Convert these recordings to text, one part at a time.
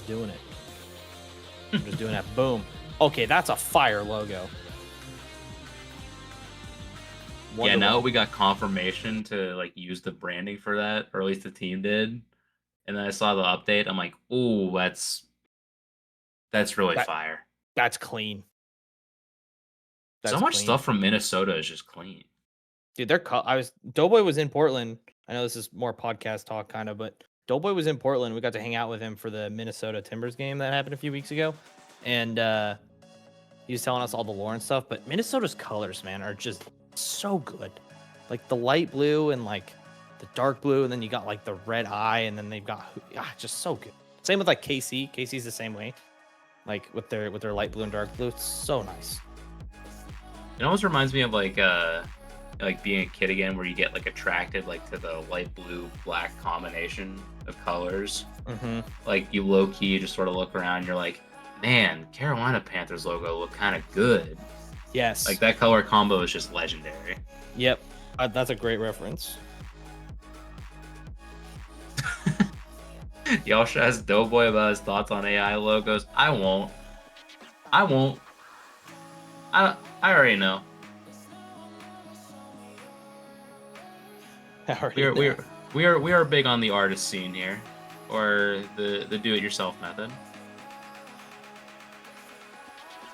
just doing it. I'm just doing that. Boom. Okay, that's a fire logo. Wonderwall. Yeah, now we got confirmation to like use the branding for that, or at least the team did. And then I saw the update. I'm like, ooh, that's really fire. That's clean. So much stuff from Minnesota is just clean. Dude, Doughboy was in Portland. I know this is more podcast talk kind of, but Doughboy was in Portland. We got to hang out with him for the Minnesota Timbers game that happened a few weeks ago. And he was telling us all the lore and stuff, but Minnesota's colors, man, are just so good. Like the light blue and like the dark blue, and then you got like the red eye, and then they've got just so good. Same with like KC. KC's the same way. Like with their light blue and dark blue. It's so nice. It almost reminds me of like being a kid again, where you get like attracted like to the light blue black combination of colors. Mm-hmm. Like you low key just sort of look around, you're like, man, Carolina Panthers logo look kind of good. Yes. Like that color combo is just legendary. Yep. That's a great reference. Y'all should ask Doughboy about his thoughts on AI logos. I won't. I already know. We are big on the artist scene here, or the do-it-yourself method.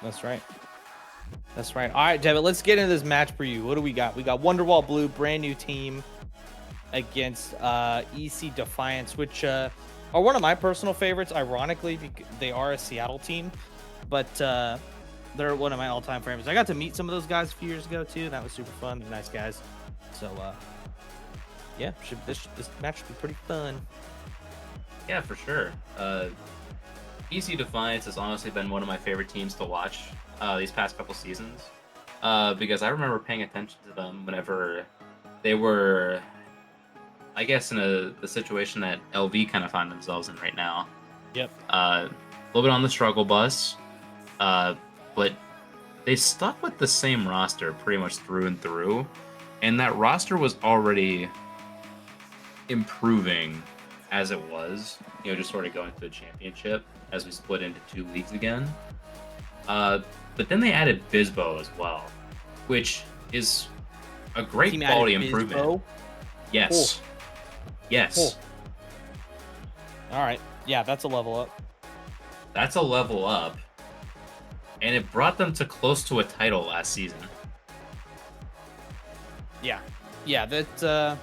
That's right. That's right. All right, Devin, let's get into this match for you. What do we got? We got Wonderwall Blue, brand new team, against EC Defiance, which are one of my personal favorites, ironically, because they are a Seattle team, but they're one of my all-time favorites. I got to meet some of those guys a few years ago, too. That was super fun. They're nice guys. So, yeah, this match should be pretty fun. Yeah, for sure. EC Defiance has honestly been one of my favorite teams to watch these past couple seasons, because I remember paying attention to them whenever they were, I guess, in the situation that LV kind of find themselves in right now. Yep. A little bit on the struggle bus, but they stuck with the same roster pretty much through and through, and that roster was already improving as it was, just sort of going to the championship as we split into 2 leagues again. But then they added Bizbo as well, which is a great quality improvement. Bizbo? Yes. Cool. Yes. Cool. All right. Yeah, that's a level up. That's a level up. And it brought them to close to a title last season. Yeah. Yeah, that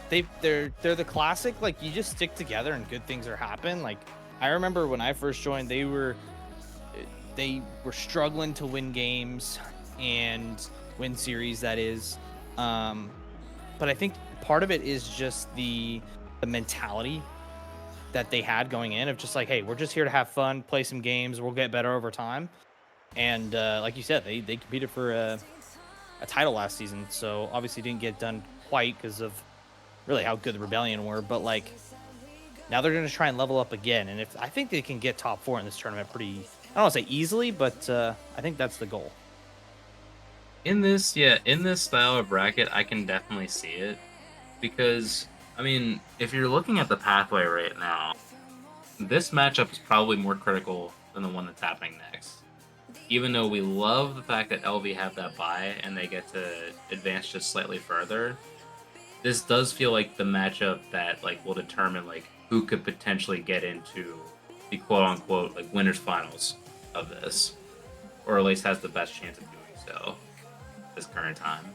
they're the classic, like, you just stick together and good things are happen. Like, I remember when I first joined, they were struggling to win games and win series, that is. But I think part of it is just the mentality that they had going in of just like, hey, we're just here to have fun, play some games, we'll get better over time. And like you said, they competed for a title last season, so obviously didn't get done quite because of really how good the Rebellion were, but like now they're going to try and level up again. And I think they can get top 4 in this tournament pretty, I don't want to say easily, but I think that's the goal. In this style of bracket, I can definitely see it, because I mean, if you're looking at the pathway right now, this matchup is probably more critical than the one that's happening next. Even though we love the fact that LV have that bye and they get to advance just slightly further, this does feel like the matchup that like will determine like who could potentially get into the quote-unquote like winners finals of this, or at least has the best chance of doing so at this current time.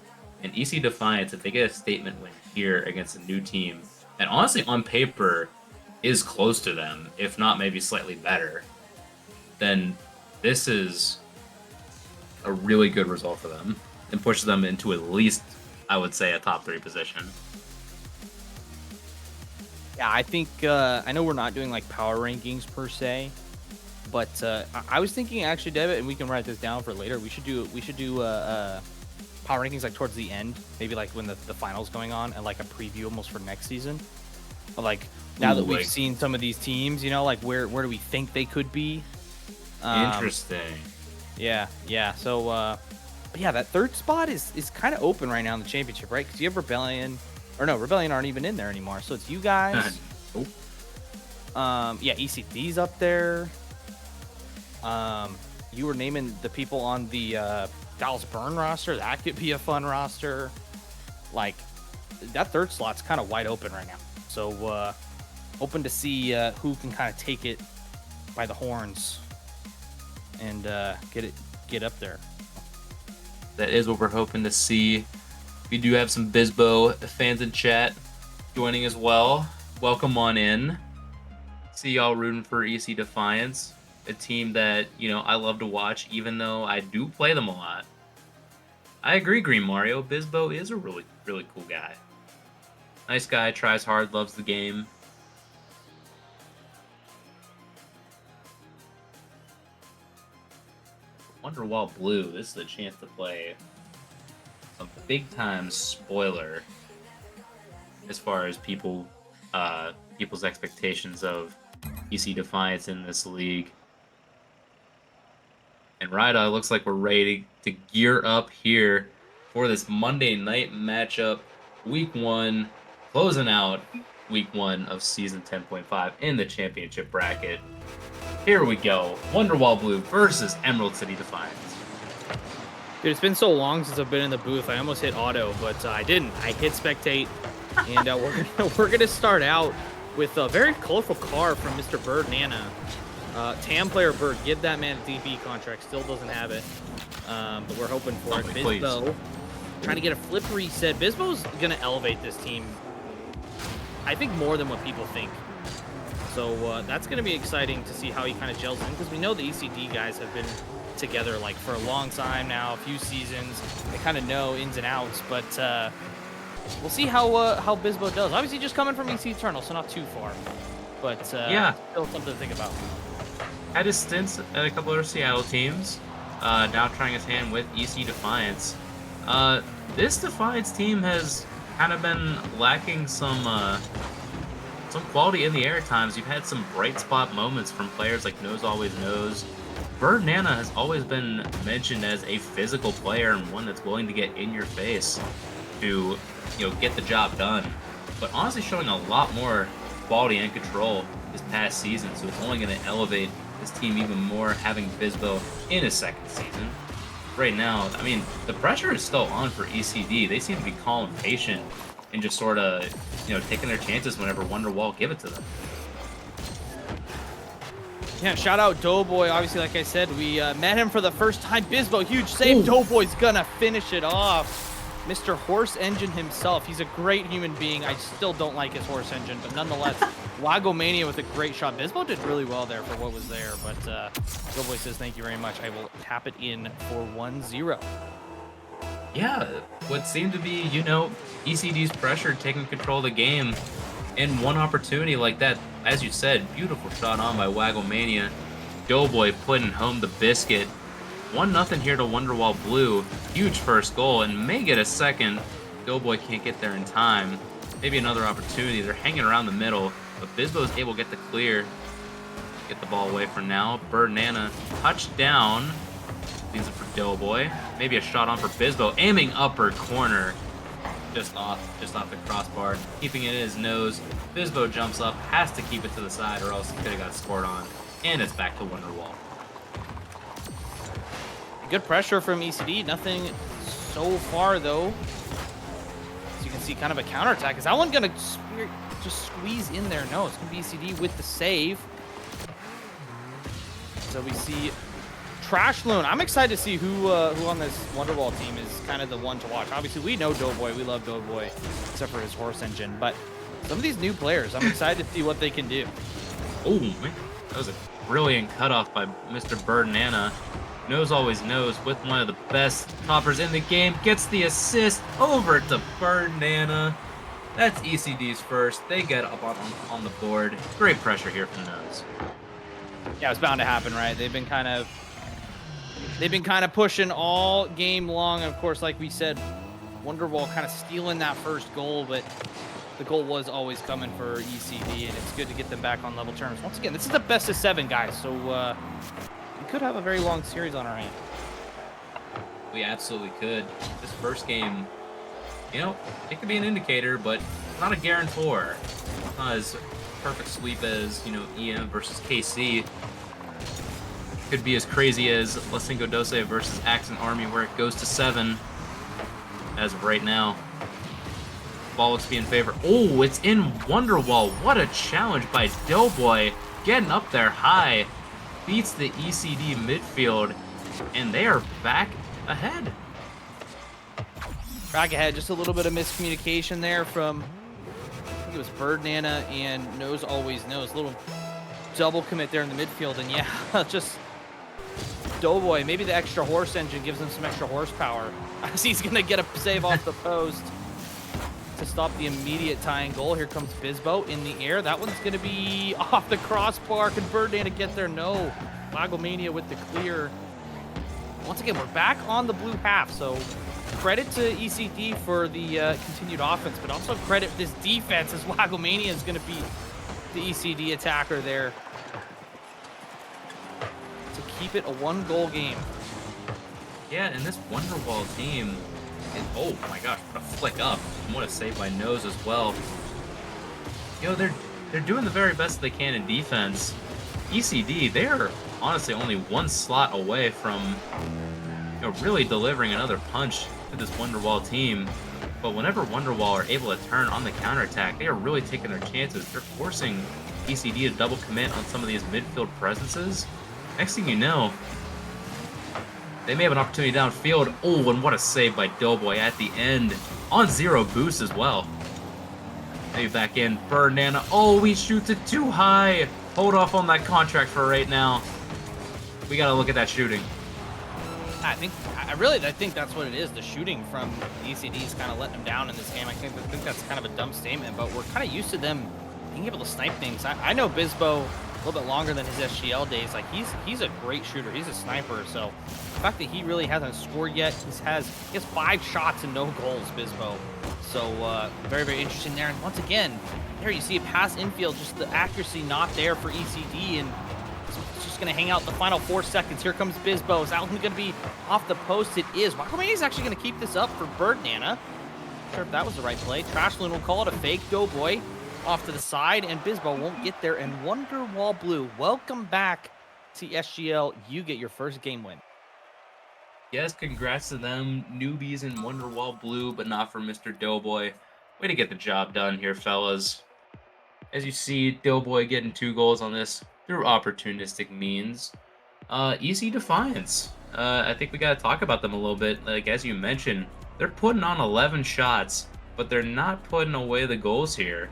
And EC Defiance, if they get a statement win here against a new team that honestly on paper is close to them, if not maybe slightly better, then this is a really good result for them and pushes them into at least, I would say, a top 3 position. Yeah, I think I know we're not doing like power rankings per se, but I was thinking actually, Devitt, and we can write this down for later. We should do power rankings like towards the end, maybe like when the finals going on, and like a preview almost for next season. Of like now that we've seen some of these teams, like where do we think they could be? Interesting. Yeah. So, but yeah, that third spot is kind of open right now in the championship, right? Because you have Rebellion, or no, Rebellion aren't even in there anymore. So it's you guys. Yeah, ECD's up there. You were naming the people on the Dallas Burn roster. That could be a fun roster. Like, that third slot's kind of wide open right now. So, hoping to see who can kind of take it by the horns and get up there. That is what we're hoping to see. We do have some Bisbo fans in chat joining as well. Welcome on in. See y'all rooting for EC Defiance, a team that, I love to watch, even though I do play them a lot. I agree, Green Mario. Bisbo is a really, really cool guy. Nice guy, tries hard, loves the game. Wonderwall Blue, this is a chance to play some big-time spoiler as far as people's expectations of EC Defiance in this league. And Rida, looks like we're ready to gear up here for this Monday night matchup. Week 1, closing out Week 1 of Season 10.5 in the championship bracket. Here we go. Wonderwall Blue versus Emerald City Defiance. Dude, it's been so long since I've been in the booth. I almost hit auto, but I didn't. I hit spectate, and we're gonna start out with a very colorful card from Mr. Bird Nana. TAM player Bird, give that man a DB contract. Still doesn't have it, but we're hoping for it. Bisbo trying to get a flip reset. Bisbo's gonna elevate this team, I think, more than what people think. So that's going to be exciting to see how he kind of gels in, because we know the ECD guys have been together like for a long time now, a few seasons. They kind of know ins and outs, but we'll see how Bisbo does. Obviously, just coming from EC Eternal, so not too far, but yeah, still something to think about. Had his stints at a couple other Seattle teams. Now trying his hand with EC Defiance. This Defiance team has kind of been lacking some quality in the air times. You've had some bright spot moments from players like Knows Always Knows. Bird Nana has always been mentioned as a physical player and one that's willing to get in your face to, get the job done. But honestly showing a lot more quality and control this past season, so it's only going to elevate this team even more having Bisbo in his second season. Right now, I mean, the pressure is still on for ECD. They seem to be calm and patient and just sort of, taking their chances whenever Wonderwall give it to them. Yeah, shout out Doughboy. Obviously, like I said, we met him for the first time. Bisbo, huge save. Ooh. Doughboy's gonna finish it off. Mr. Horse Engine himself. He's a great human being. I still don't like his horse engine, but nonetheless, Lagomania with a great shot. Bisbo did really well there for what was there, but Doughboy says thank you very much. I will tap it in for 1-0. Yeah, what seemed to be, ECD's pressure taking control of the game in one opportunity like that. As you said, beautiful shot on by Wagglemania. Doughboy putting home the biscuit. 1-0 here to Wonderwall Blue. Huge first goal and may get a second. Doughboy can't get there in time. Maybe another opportunity. They're hanging around the middle, but Bisbo is able to get the clear. Get the ball away for now. Bird Nana touchdown. Leaves it for Doughboy. Maybe a shot on for Bisbo. Aiming upper corner. Just off the crossbar. Keeping it in his nose. Bisbo jumps up. Has to keep it to the side or else he could have got scored on. And it's back to Wonderwall. Good pressure from ECD. Nothing so far, though. As you can see, kind of a counterattack. Is that one going to just squeeze in there? No, it's going to be ECD with the save. So we see Trash Loon. I'm excited to see who on this Wonderwall team is kind of the one to watch. Obviously, we know Doughboy. We love Doughboy, except for his horse engine. But some of these new players, I'm excited to see what they can do. Oh, man. That was a brilliant cutoff by Mr. Bird Nana. Knows Always Knows with one of the best toppers in the game. Gets the assist over to Bird Nana. That's ECD's first. They get up on the board. Great pressure here from Nose. Yeah, it's bound to happen, right? They've been kind of pushing all game long. Of course, like we said, Wonderwall kind of stealing that first goal, but the goal was always coming for ECD, and it's good to get them back on level terms. Once again, this is the best of 7, guys, so we could have a very long series on our hand. We absolutely could. This first game, it could be an indicator, but not a guarantor. Because perfect sweep as, EM versus KC. Could be as crazy as Las Cinco Doce versus Accent Army, where it goes to 7 as of right now. Ball looks to be in favor. Oh, it's in Wonderwall. What a challenge by Doughboy. Getting up there high. Beats the ECD midfield. And they are back ahead. Back ahead. Just a little bit of miscommunication there from, I think it was Bird Nana and Knows Always Knows. A little double commit there in the midfield. And yeah, just Doughboy. Maybe the extra horse engine gives him some extra horsepower. As he's going to get a save off the post to stop the immediate tying goal. Here comes Bizbo in the air. That one's going to be off the crossbar. Can Birdman to get there? No. Lagomania with the clear. Once again, we're back on the blue half, so credit to ECD for the continued offense, but also credit this defense as Lagomania is going to be the ECD attacker there to keep it a one-goal game. Yeah, and this Wonderwall team, and oh my gosh, what a flick up. And what a save by Nose as well. They're doing the very best they can in defense. ECD, they're honestly only one slot away from really delivering another punch to this Wonderwall team. But whenever Wonderwall are able to turn on the counterattack, they are really taking their chances. They're forcing ECD to double commit on some of these midfield presences. Next thing you know, they may have an opportunity downfield. Oh, and what a save by Doughboy at the end. On 0 boost as well. Maybe back in. Bird Nana. Oh, he shoots it too high. Hold off on that contract for right now. We got to look at that shooting. I think that's what it is. The shooting from the ECD is kind of letting them down in this game. I think that's kind of a dumb statement, but we're kind of used to them being able to snipe things. I know Bizbo a little bit longer than his SGL days. Like he's a great shooter. He's a sniper. So the fact that he really hasn't scored yet, he has 5 shots and no goals, Bizbo. So very, very interesting there. And once again, there you see a pass infield, just the accuracy not there for ECD, and it's just going to hang out the final 4 seconds. Here comes Bizbo. Is that one going to be off the post? It is. Wakamani's actually going to keep this up for Bird Nana. Not sure if that was the right play. Trashloon will call it a fake. Doughboy off to the side, and Bizbo won't get there. And Wonderwall Blue, welcome back to SGL. You get your first game win. Yes, congrats to them. Newbies in Wonderwall Blue, but not for Mr. Doughboy. Way to get the job done here, fellas. As you see, Doughboy getting 2 goals on this through opportunistic means. Easy Defiance. I think we got to talk about them a little bit. Like, as you mentioned, they're putting on 11 shots, but they're not putting away the goals here.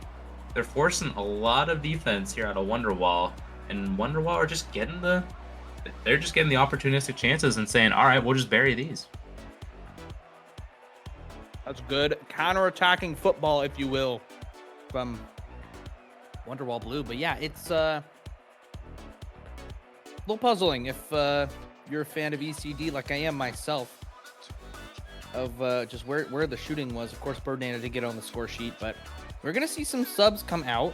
They're forcing a lot of defense here out of Wonderwall, and Wonderwall are just getting the opportunistic chances and saying, all right, we'll just bury these. That's good counter-attacking football, if you will, from Wonderwall Blue. But yeah, it's a little puzzling if you're a fan of ECD like I am myself, of just where the shooting was. Of course, Bird Nana did get on the score sheet, but we're going to see some subs come out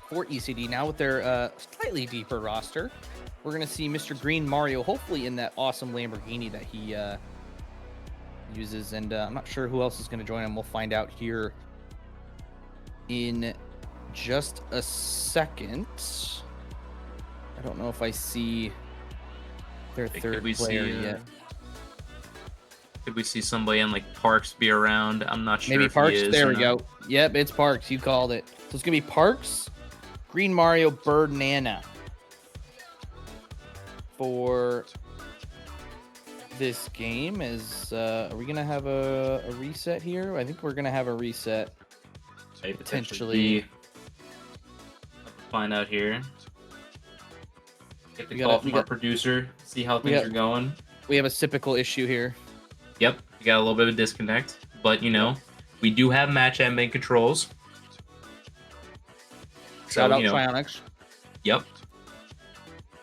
for ECD now with their slightly deeper roster. We're going to see Mr. Green Mario hopefully in that awesome Lamborghini that he uses, and I'm not sure who else is going to join him. We'll find out here in just a second. I don't know if I see their third player yet. Could we see somebody in like Parks be around? I'm not sure. Maybe if Parks. He is there we not. go. Yep, it's Parks. You called it. So it's gonna be Parks, Green Mario, Bird Nana for this game. Are we gonna have a reset here? I think we're gonna have a reset. Potentially. Find out here. Get the call from our producer. See how things are going. We have a typical issue here. Yep, we got a little bit of a disconnect, but we do have match ending controls. Shout out Trionics. Yep.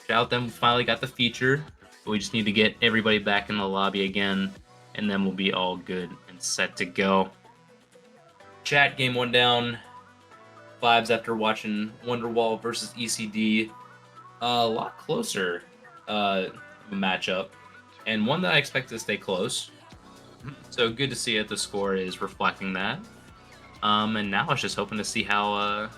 Shout out them. We finally got the feature. But we just need to get everybody back in the lobby again, and then we'll be all good and set to go. Chat, game 1 down. Vibes after watching Wonderwall versus ECD. A lot closer matchup, and one that I expect to stay close. So good to see that the score is reflecting that. And now I was just hoping to see how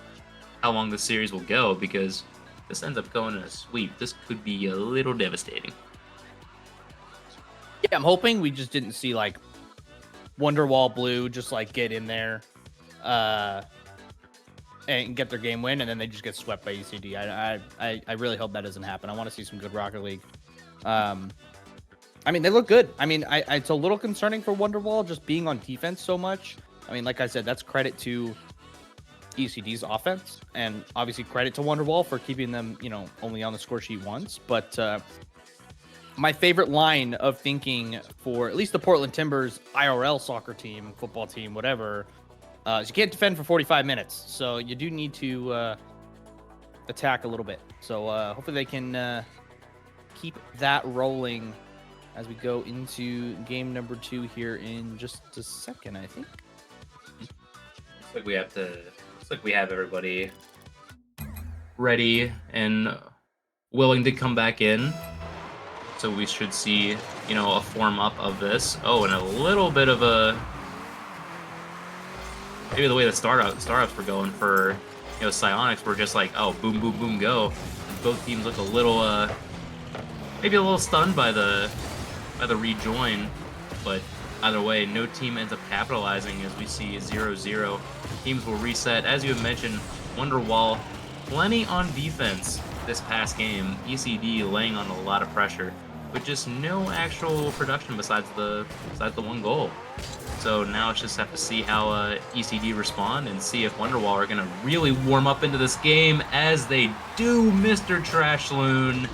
how long this series will go, because this ends up going in a sweep. This could be a little devastating. Yeah, I'm hoping we just didn't see like Wonderwall Blue just like get in there and get their game win, and then they just get swept by ECD. I really hope that doesn't happen. I want to see some good Rocket League. I mean, they look good. I mean, it's a little concerning for Wonderwall just being on defense so much. I mean, like I said, that's credit to ECD's offense, and obviously credit to Wonderwall for keeping them, only on the score sheet once. But my favorite line of thinking for at least the Portland Timbers IRL soccer team, football team, whatever, is you can't defend for 45 minutes. So you do need to attack a little bit. So hopefully they can keep that rolling as we go into game number 2 here in just a second, I think. Looks like we have everybody ready and willing to come back in. So we should see, a form up of this. Oh, and a little bit of maybe the way the startups were going for, Psionics were just like, oh, boom, boom, boom, go. And both teams look a little, maybe a little stunned by the rejoin, but either way, no team ends up capitalizing as we see 0-0. Teams will reset. As you have mentioned, Wonderwall, plenty on defense this past game. ECD laying on a lot of pressure, but just no actual production besides the one goal. So now it's just have to see how ECD respond and see if Wonderwall are going to really warm up into this game, as they do. Mr. Trashloon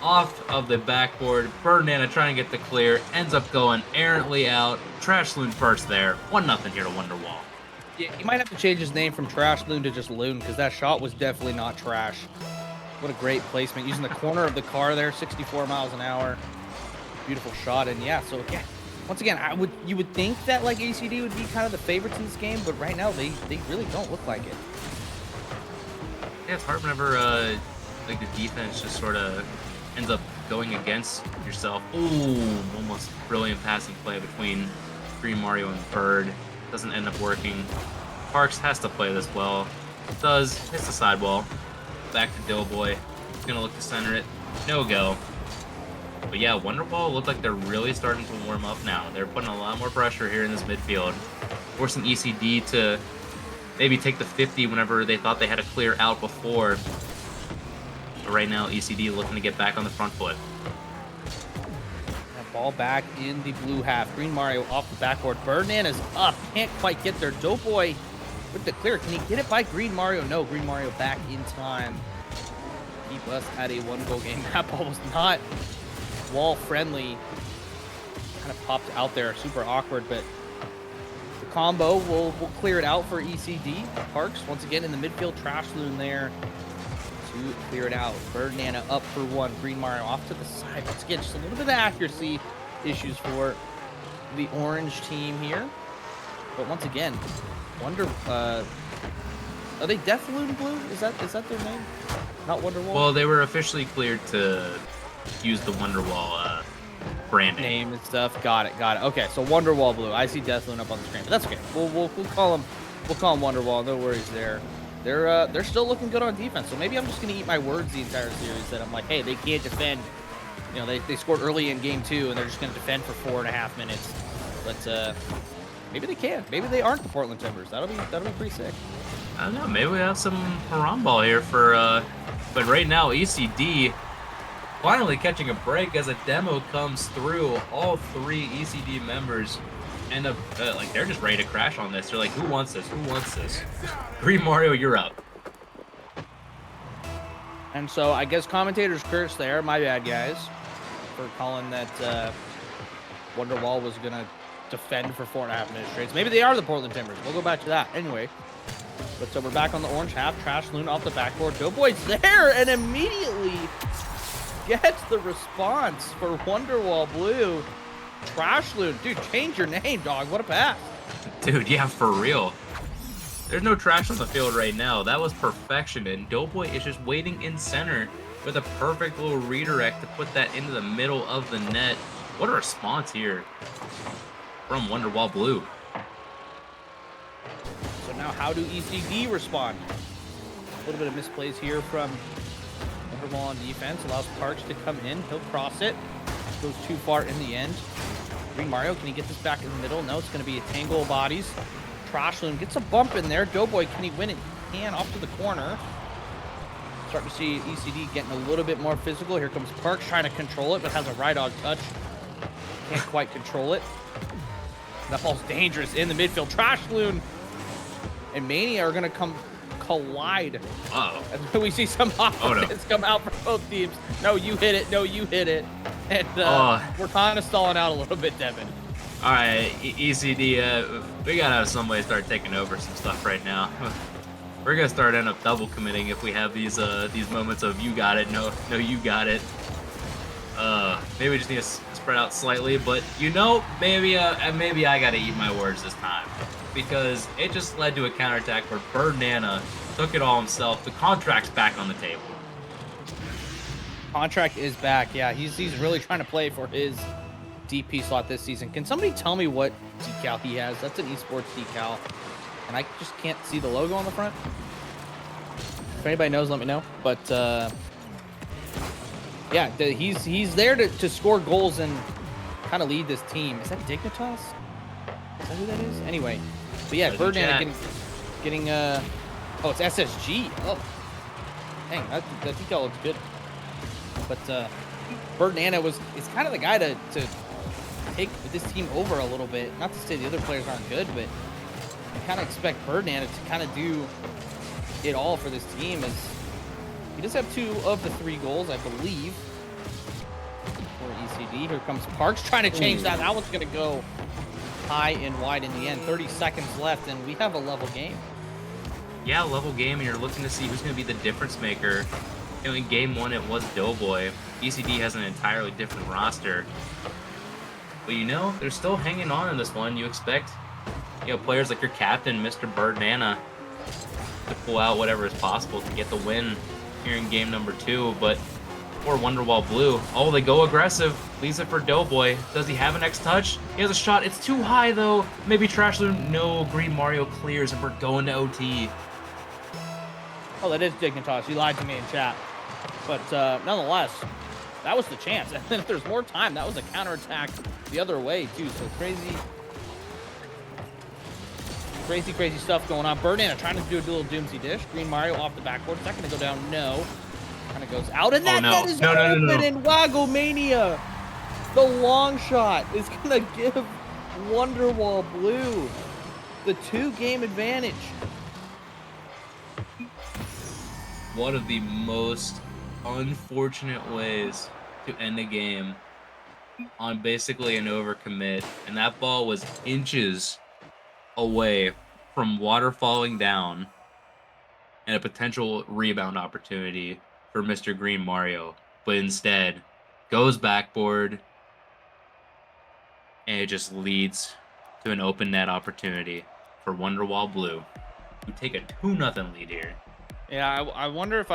off of the backboard. Birdnana trying to get the clear, ends up going errantly out. Trashloon first there. 1-0 here to Wonderwall. Yeah, he might have to change his name from Trashloon to just Loon, because that shot was definitely not trash. What a great placement, using the corner of the car there, 64 miles an hour. Beautiful shot. And yeah, so again, once again, you would think that like ACD would be kind of the favorites in this game, but right now they really don't look like it. Yeah, it's hard whenever like the defense just sort of ends up going against yourself. Ooh, almost brilliant passing play between Green Mario and Bird. Doesn't end up working. Parks has to play this well. Does. Hits the sidewall. Back to Doughboy. He's gonna look to center it. No go. But yeah, Wonderwall look like they're really starting to warm up now. They're putting a lot more pressure here in this midfield, forcing ECD to maybe take the 50 whenever they thought they had a clear out before. But right now, ECD looking to get back on the front foot. That ball back in the blue half. Green Mario off the backboard. Birdman is up. Can't quite get there. Doughboy with the clear. Can he get it by Green Mario? No, Green Mario back in time. Keep us at a 1-goal game. That ball was not wall friendly. Kind of popped out there. Super awkward, but the combo will clear it out for ECD. Parks, once again, in the midfield. Trashloon there to clear it out. Birdnana up for 1. Green Mario off to the side. Once again, just a little bit of accuracy issues for the orange team here. But once again, are they Deathloon Blue? Is that their name? Not Wonderwall? Well, they were officially cleared to use the Wonderwall branding. Name and stuff. Got it. Okay, so Wonderwall Blue. I see Deathloon up on the screen, but that's okay. We'll call him Wonderwall. No worries there. They're still looking good on defense. So maybe I'm just gonna eat my words the entire series that I'm like, hey, they can't defend. They scored early in game 2 and they're just gonna defend for 4.5 minutes. But maybe they can. Maybe they aren't the Portland Timbers. That'll be pretty sick. I don't know. Maybe we have some haram ball here for. But right now, ECD finally catching a break as a demo comes through. All 3 ECD members end up like they're just ready to crash on this. They're like, who wants this? Who wants this? Green Mario, you're up. And so I guess commentators curse there. My bad, guys, for calling that Wonderwall was gonna defend for 4.5 minutes straight. Maybe they are the Portland Timbers. We'll go back to that anyway. But so we're back on the orange half. Trashloon off the backboard. Doughboy's there and immediately gets the response for Wonderwall Blue. Trashloon, dude, change your name, dog. What a pass. Dude, yeah, for real. There's no trash on the field right now. That was perfection, and Doughboy is just waiting in center with a perfect little redirect to put that into the middle of the net. What a response here from Wonderwall Blue. So now how do ECD respond? A little bit of misplays here from Wonderwall on defense. Allows Parks to come in. He'll cross it. Goes too far in the end. Green Mario, can he get this back in the middle? No, it's going to be a tangle of bodies. Trashloon gets a bump in there. Doughboy, can he win it? He can, off to the corner. Starting to see ECD getting a little bit more physical. Here comes Parks trying to control it, but has a Rydog touch. Can't quite control it. That ball's dangerous in the midfield. Trashloon and Mania are going to come collide. Uh-oh. We see some offense come out from both teams. No, you hit it. No, you hit it. And we're kind of stalling out a little bit, Devin. All right, ECD, we gotta have some way to start taking over some stuff right now. We're gonna start end up double committing if we have these moments of you got it, no, you got it. Maybe we just need to spread out slightly, but maybe I gotta eat my words this time, because it just led to a counterattack where Birdnana took it all himself. The contract's back on the table. Contract is back. Yeah, he's really trying to play for his DP slot this season. Can somebody tell me what decal he has? That's an esports decal, and I just can't see the logo on the front. If anybody knows, let me know. But yeah, he's there to score goals and kind of lead this team. Is that Dignitas? Is that who that is? Anyway, but yeah, Birdnana getting oh, it's SSG. Oh, dang, that decal looks good. But Birdnana is kind of the guy to take this team over a little bit. Not to say the other players aren't good, but I kind of expect Birdnana to kind of do it all for this team. As he does have 2 of the 3 goals, I believe, for ECD. Here comes Parks trying to change that. That one's going to go high and wide in the end. 30 seconds left, and we have a level game. Yeah, level game, and you're looking to see who's going to be the difference maker. In game 1, it was Doughboy. ECD has an entirely different roster. But they're still hanging on in this one. You expect, players like your captain, Mr. Birdnana, to pull out whatever is possible to get the win here in game number 2. But for Wonderwall Blue, they go aggressive. Leaves it for Doughboy. Does he have an X touch? He has a shot. It's too high, though. Maybe Trashloon. No, Green Mario clears, and we're going to OT. Oh, that is Dignitas. You lied to me in chat. But nonetheless, that was the chance. And then if there's more time, that was a counterattack the other way, too. So crazy stuff going on. Birdnana trying to do a little doomsy dish. Green Mario off the backboard. Is that going to go down? No. Kind of goes out. And that net is open. And Wagomania, the long shot, is going to give Wonderwall Blue the 2-game advantage. One of the most unfortunate ways to end a game on basically an overcommit, and that ball was inches away from water falling down and a potential rebound opportunity for Mr. Green Mario, but instead goes backboard, and it just leads to an open net opportunity for Wonderwall Blue, who take a 2-0 lead here. Yeah, I wonder if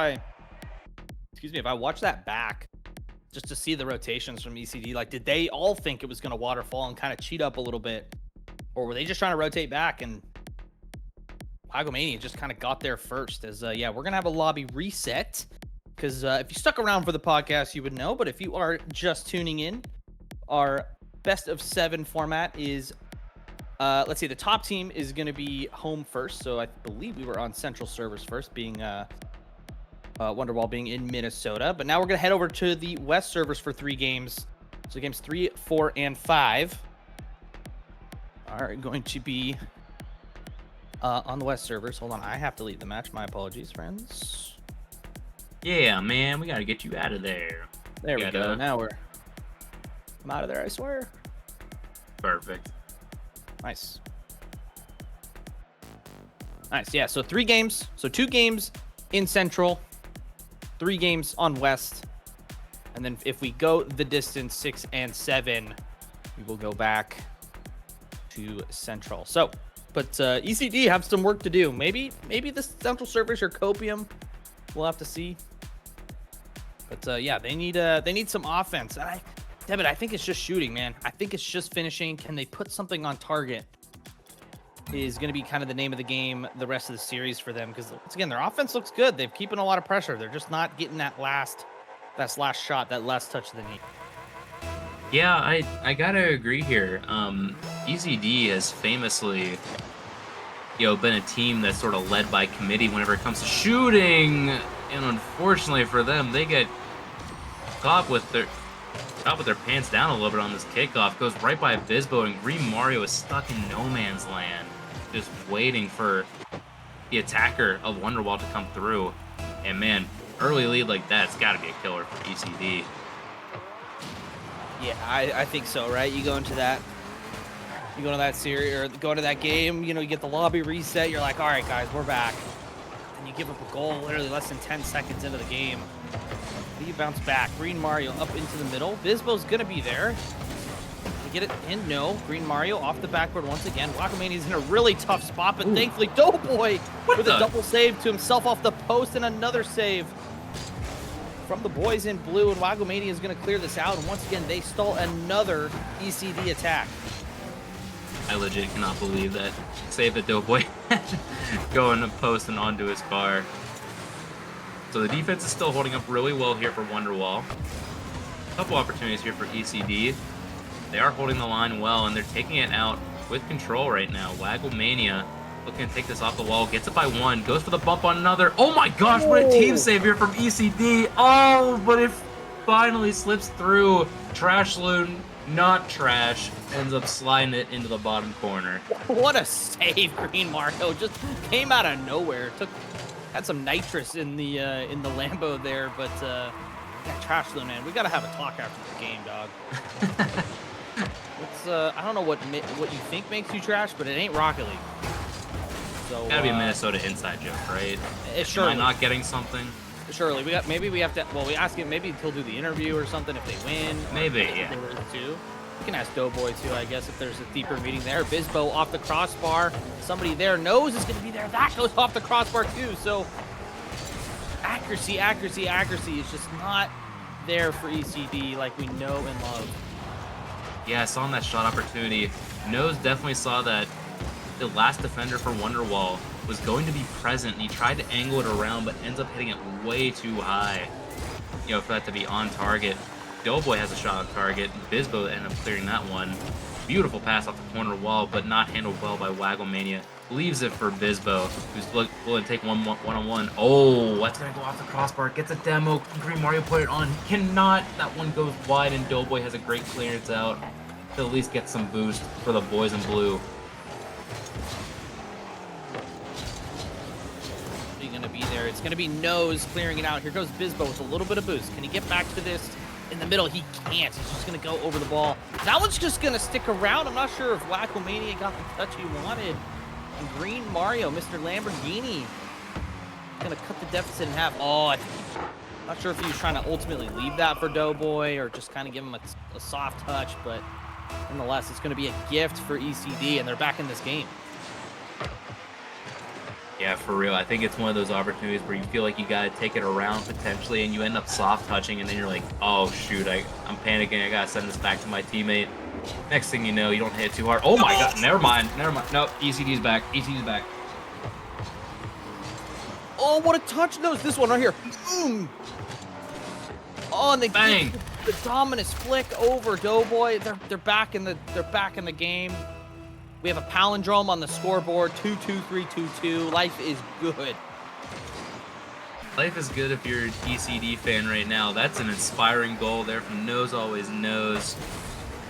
if I watch that back just to see the rotations from ECD, like, did they all think it was going to waterfall and kind of cheat up a little bit? Or were they just trying to rotate back and Wagomania just kind of got there first? As, yeah, we're going to have a lobby reset because if you stuck around for the podcast, you would know. But if you are just tuning in, our best of 7 format is, let's see, the top team is going to be home first. So I believe we were on Central servers first, being Wonderwall being in Minnesota. But now we're going to head over to the West servers for 3 games. So games 3, 4, and 5 are going to be on the West servers. Hold on, I have to leave the match. My apologies, friends. Yeah, man, we got to get you out of there. There we go. Now I'm out of there, I swear. Perfect. Nice. Yeah, so 3 games. So 2 games in Central, 3 games on West. And then if we go the distance 6 and 7, we will go back to Central. So, but ECD have some work to do. Maybe the Central servers are copium. We'll have to see. But yeah, they need some offense. Devin, I think it's just shooting, man. I think it's just finishing. Can they put something on target? is going to be kind of the name of the game the rest of the series for them, because once again, their offense looks good. They've keeping a lot of pressure. They're just not getting that last shot, that last touch of the knee. Yeah, I gotta agree here. ECD has famously, been a team that's sort of led by committee whenever it comes to shooting, and unfortunately for them, they get caught with their pants down a little bit on this kickoff. Goes right by Bizbo, and Green Mario is stuck in no man's land, just waiting for the attacker of Wonderwall to come through. And man, early lead like that's got to be a killer for ECD. Yeah, I think so, right? You go into that series, or go into that game, you get the lobby reset, you're like, all right, guys, we're back. And you give up a goal literally less than 10 seconds into the game. How do you bounce back? Green Mario up into the middle. Bizbo's going to be there. To get it in, no. Green Mario off the backboard once again. Wacomania's in a really tough spot, but thankfully Doughboy with a double save to himself off the post, and another save from the boys in blue, and Wagomania is going to clear this out, and once again, they stall another ECD attack. I legit cannot believe that save that Doughboy going to post and onto his car. So the defense is still holding up really well here for Wonderwall. A couple opportunities here for ECD. They are holding the line well, and they're taking it out with control right now. Wagomania looking to take this off the wall, gets it by one, goes for the bump on another. Oh my gosh, what a team save here from ECD. Oh, but it finally slips through. Trash Loon, not trash, ends up sliding it into the bottom corner. What a save, Green Mario. Just came out of nowhere. Had some nitrous in the Lambo there, but yeah, Trash Loon, man. We got to have a talk after the game, dog. I don't know what you think makes you trash, but it ain't Rocket League. So, gotta be a Minnesota inside joke, right? Am I not getting something? Surely. Maybe we have to. Well, we ask him. Maybe he'll do the interview or something if they win. Maybe, yeah. Too. You can ask Doughboy too, I guess, if there's a deeper meeting there. Bizbo off the crossbar. Somebody there knows is going to be there. That goes off the crossbar too. So accuracy is just not there for ECD like we know and love. Yeah, I saw on that shot opportunity. Nose definitely saw that the last defender for Wonderwall was going to be present, and he tried to angle it around, but ends up hitting it way too high, for that to be on target. Doughboy has a shot on target. Bizbo ended up clearing that one. Beautiful pass off the corner wall, but not handled well by Wagomania. Leaves it for Bizbo, who's willing to take one-on-one. Oh, that's going to go off the crossbar. Gets a demo. Green Mario put it on. He cannot. That one goes wide, and Doughboy has a great clearance out to at least get some boost for the boys in blue. Be there. It's going to be Nose clearing it out. Here goes Bizbo with a little bit of boost. Can he get back to this in the middle? He can't. He's just going to go over the ball. That one's just going to stick around. I'm not sure if Wacomania got the touch he wanted. And Green Mario, Mr. Lamborghini, going to cut the deficit in half. Oh, I'm not sure if he was trying to ultimately leave that for Doughboy or just kind of give him a soft touch, but nonetheless, it's going to be a gift for ECD, and they're back in this game. Yeah, for real. I think it's one of those opportunities where you feel like you got to take it around potentially, and you end up soft touching, and then you're like, oh, shoot, I'm panicking. I got to send this back to my teammate. Next thing you know, you don't hit it too hard. Oh, my God. Never mind. No, ECD's back. ECD's back. Oh, what a touch. No, it's this one right here. Boom. Oh, and they bang. The dominus flick over Doughboy. They're back in the game. We have a palindrome on the scoreboard, 2-2-3-2-2. Life is good. Life is good if you're an ECD fan right now. That's an inspiring goal there from Nose Always Knows.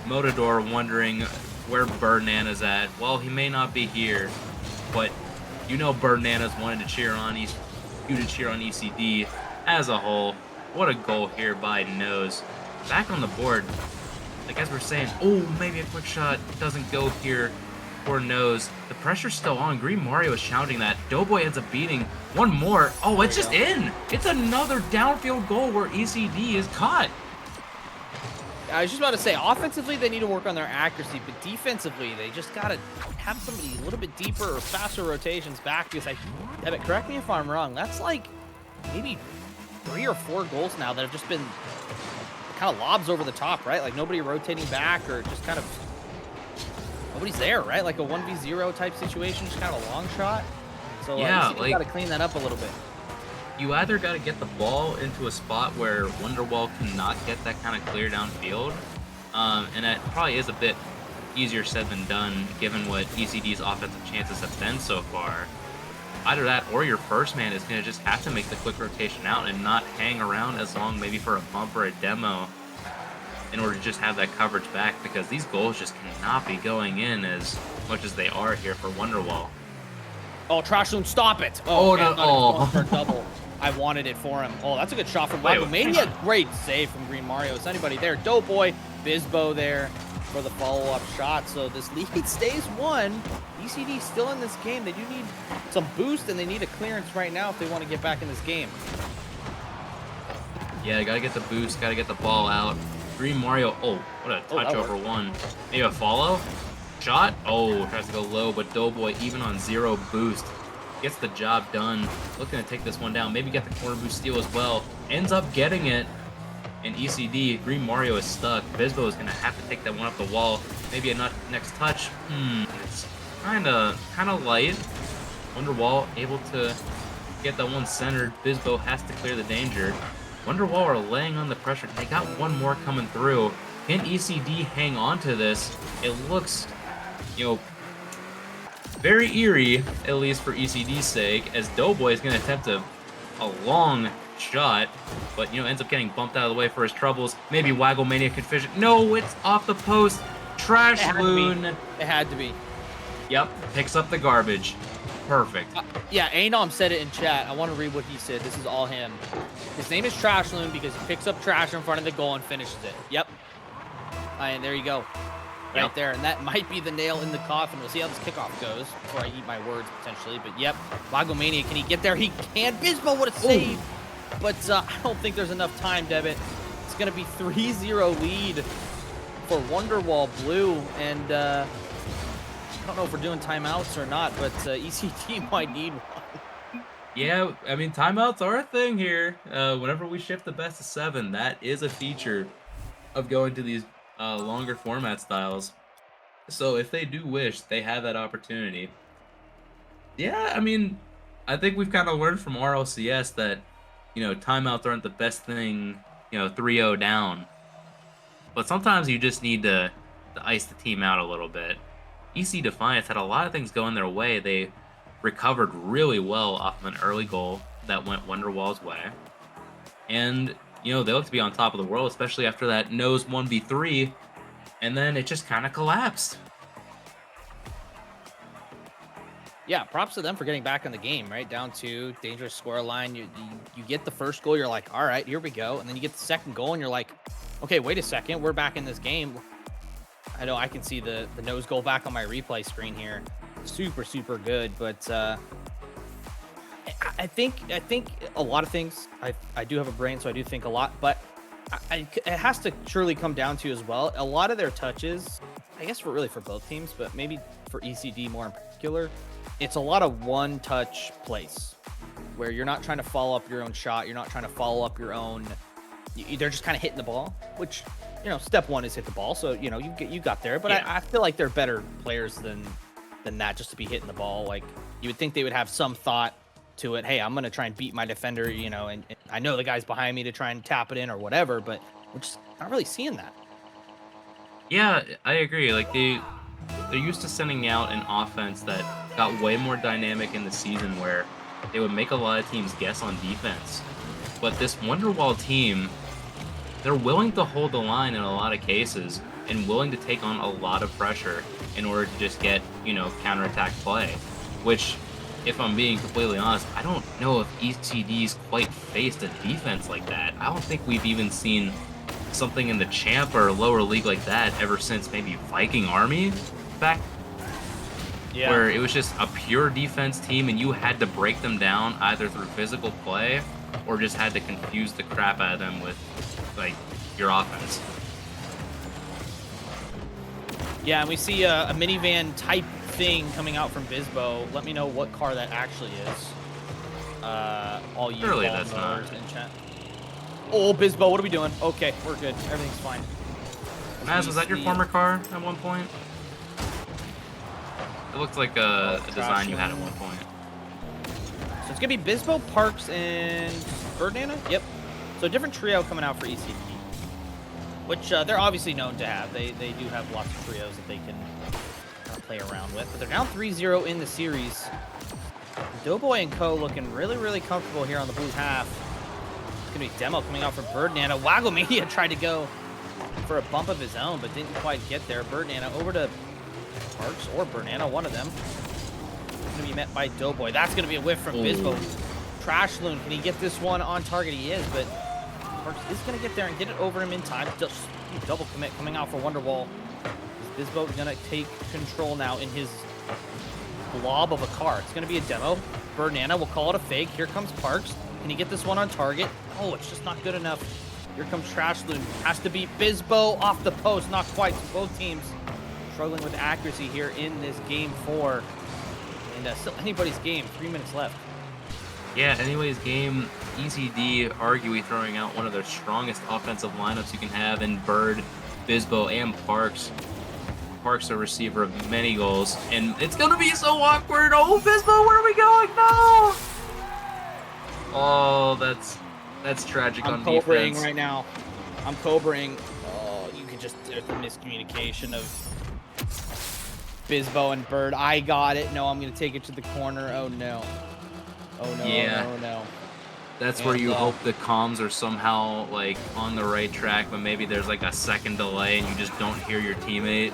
Motador wondering where Birdnana's at. Well, he may not be here, but Birdnana's wanted to cheer on ECD as a whole. What a goal here by Nose. Back on the board. Like as we're saying, oh, maybe a quick shot doesn't go here. Poor Nose. The pressure's still on. Green Mario is shouting that. Doughboy ends up beating one more. Oh, it's just in. It's another downfield goal where ECD is caught. I was just about to say, offensively, they need to work on their accuracy, but defensively, they just got to have somebody a little bit deeper or faster rotations back, because Evan, correct me if I'm wrong, that's like maybe 3 or 4 goals now that have just been kind of lobs over the top, right? Like nobody rotating back or just kind of nobody's there, right? Like a 1v0 type situation, just kind of a long shot. So Yeah, ECD's like, got to clean that up a little bit. you either got to get the ball into a spot where Wonderwall cannot get that kind of clear downfield, and that probably is a bit easier said than done given what ECD's offensive chances have been so far. Either that or your first man is going to just have to make the quick rotation out and not hang around as long, maybe for a bump or a demo, in order to just have that coverage back, because these goals just cannot be going in as much as they are here for Wonderwall. Oh, Trashloon, stop it! Oh, okay, no, I thought it was going for a oh. double. I wanted it for him. Oh, that's a good shot from Wait, Wagomania. Great save from Green Mario. Is anybody there? Doughboy, Bizbo there for the follow-up shot. So this lead stays 1. ECD still in this game. They do need some boost, and they need a clearance right now if they want to get back in this game. Yeah, gotta get the boost, gotta get the ball out. Green Mario, oh, what a touch over worked. 1. Maybe a follow? Shot? Oh, tries to go low, but Doughboy, even on 0 boost, gets the job done. Looking to take this one down. Maybe get the corner boost steal as well. Ends up getting it. And ECD, Green Mario is stuck. Bizbo is going to have to take that one up the wall. Maybe a next touch. It's kind of light. Wonderwall able to get that one centered. Bizbo has to clear the danger. Wonderwall are laying on the pressure. They got one more coming through. Can ECD hang on to this? It looks, very eerie, at least for ECD's sake, as Doughboy is going to attempt a long shot, but, ends up getting bumped out of the way for his troubles. Maybe Wagomania can fish it. No, it's off the post. Trashloon. It had to be. Yep, picks up the garbage. Perfect. Yeah, Anom said it in chat. I want to read what he said. This is all him. His name is Trashloon because he picks up trash in front of the goal and finishes it. Yep. And there you go. Right there. And that might be the nail in the coffin. We'll see how this kickoff goes before I eat my words, potentially. But, yep, Wagomania, can he get there? He can. Bizbo would have saved. But I don't think there's enough time, Devitt. It's going to be 3-0 lead for Wonderwall Blue. And I don't know if we're doing timeouts or not, but ECT might need one. Yeah, I mean, timeouts are a thing here. Whenever we shift the best of 7, that is a feature of going to these longer format styles. So if they do wish, they have that opportunity. Yeah, I mean, I think we've kind of learned from RLCS that, timeouts aren't the best thing, 3-0 down. But sometimes you just need to ice the team out a little bit. EC Defiance had a lot of things going their way. They recovered really well off of an early goal that went Wonderwall's way. And, they look to be on top of the world, especially after that nose 1v3, and then it just kind of collapsed. Yeah, props to them for getting back in the game, right? Down 2, dangerous score line. You get the first goal, you're like, all right, here we go. And then you get the second goal, and you're like, okay, wait a second, we're back in this game. I know I can see the nose goal back on my replay screen here. Super, super good. But I think a lot of things. I do have a brain, so I do think a lot. But it has to surely come down to as well. A lot of their touches, I guess for both teams, but maybe for ECD more in particular, it's a lot of one-touch plays where you're not trying to follow up your own shot. You're not trying to follow up your own. They're just kind of hitting the ball, which, step 1 is hit the ball. So, you got there. But yeah. I feel like they're better players than that just to be hitting the ball. Like, you would think they would have some thought to it. Hey, I'm going to try and beat my defender, and I know the guy's behind me to try and tap it in or whatever, but we're just not really seeing that. Yeah, I agree. Like, they're used to sending out an offense that got way more dynamic in the season where they would make a lot of teams guess on defense. But this Wonderwall team, they're willing to hold the line in a lot of cases and willing to take on a lot of pressure in order to just get, counterattack play. Which, if I'm being completely honest, I don't know if ECD's quite faced a defense like that. I don't think we've even seen something in the champ or lower league like that ever since maybe Viking Army back. Yeah. Where it was just a pure defense team and you had to break them down either through physical play or just had to confuse the crap out of them with, like, your offense. Yeah, and we see a minivan type thing coming out from Bizbo. Let me know what car that actually is. All you Surely that's not in chat. Oh, Bizbo, what are we doing? Okay, we're good. Everything's fine. Maz, was that your former car at one point? It looked like a design you had at one point. So it's going to be Bisbo, Parks, and Birdana? Yep. So a different trio coming out for ECD, which they're obviously known to have. They do have lots of trios that they can play around with. But they're now 3-0 in the series. Doughboy and Co. looking really, really comfortable here on the blue half. It's going to be Demo coming out for Birdana. Wagomania tried to go for a bump of his own, but didn't quite get there. Birdana over to Parks or Birdana, one of them. Going to be met by Doughboy. That's going to be a whiff from Bisbo. Trash Loon, can he get this one on target? He is, but Parks is going to get there and get it over him in time. Just double commit coming out for Wonderwall. Is Bisbo going to take control now in his blob of a car? It's going to be a Demo. Birdana, we'll call it a fake. Here comes Parks. Can he get this one on target? Oh, it's just not good enough. Here comes Trash Loon. Has to beat Bisbo off the post. Not quite. So both teams struggling with accuracy here in this game 4. And still anybody's game. 3 minutes left. Yeah, anyways, game, ECD arguably throwing out one of their strongest offensive lineups you can have in Bird, Bisbo, and Parks. Parks a receiver of many goals, and it's going to be so awkward. Oh, Bisbo, where are we going? No! Oh, that's tragic on defense. I'm cobraing right now. I'm cobraing. Oh, you could just, there's the miscommunication of Bisbo and Bird. I got it. No, I'm going to take it to the corner. Oh, no. Oh, no. Yeah. Oh, no. That's where you hope the comms are somehow, like, on the right track, but maybe there's, like, a second delay and you just don't hear your teammate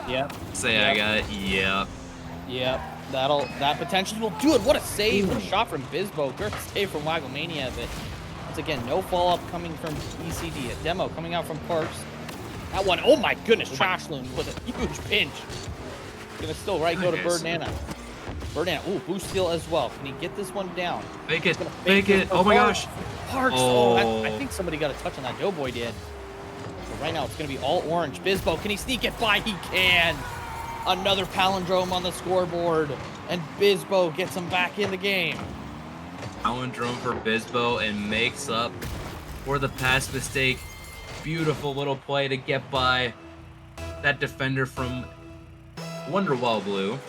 say, I got it. Yep. Yep. That potentially will do it. What a save. What a shot from Bisbo. Great save from Wagomania, but once again, no follow-up coming from ECD. A Demo coming out from Parks. That one, oh my goodness, Trash Loon with a huge pinch. Gonna still go to Birdana. Birdana, ooh, boost steal as well. Can he get this one down? Fake it, fake it. Oh my gosh. Parks, I think somebody got a touch on that. Doughboy did. So right now it's gonna be all orange. Bisbo, can he sneak it by? He can. Another palindrome on the scoreboard. And Bisbo gets him back in the game. Palindrome for Bisbo and makes up for the past mistake. Beautiful little play to get by that defender from Wonderwall Blue.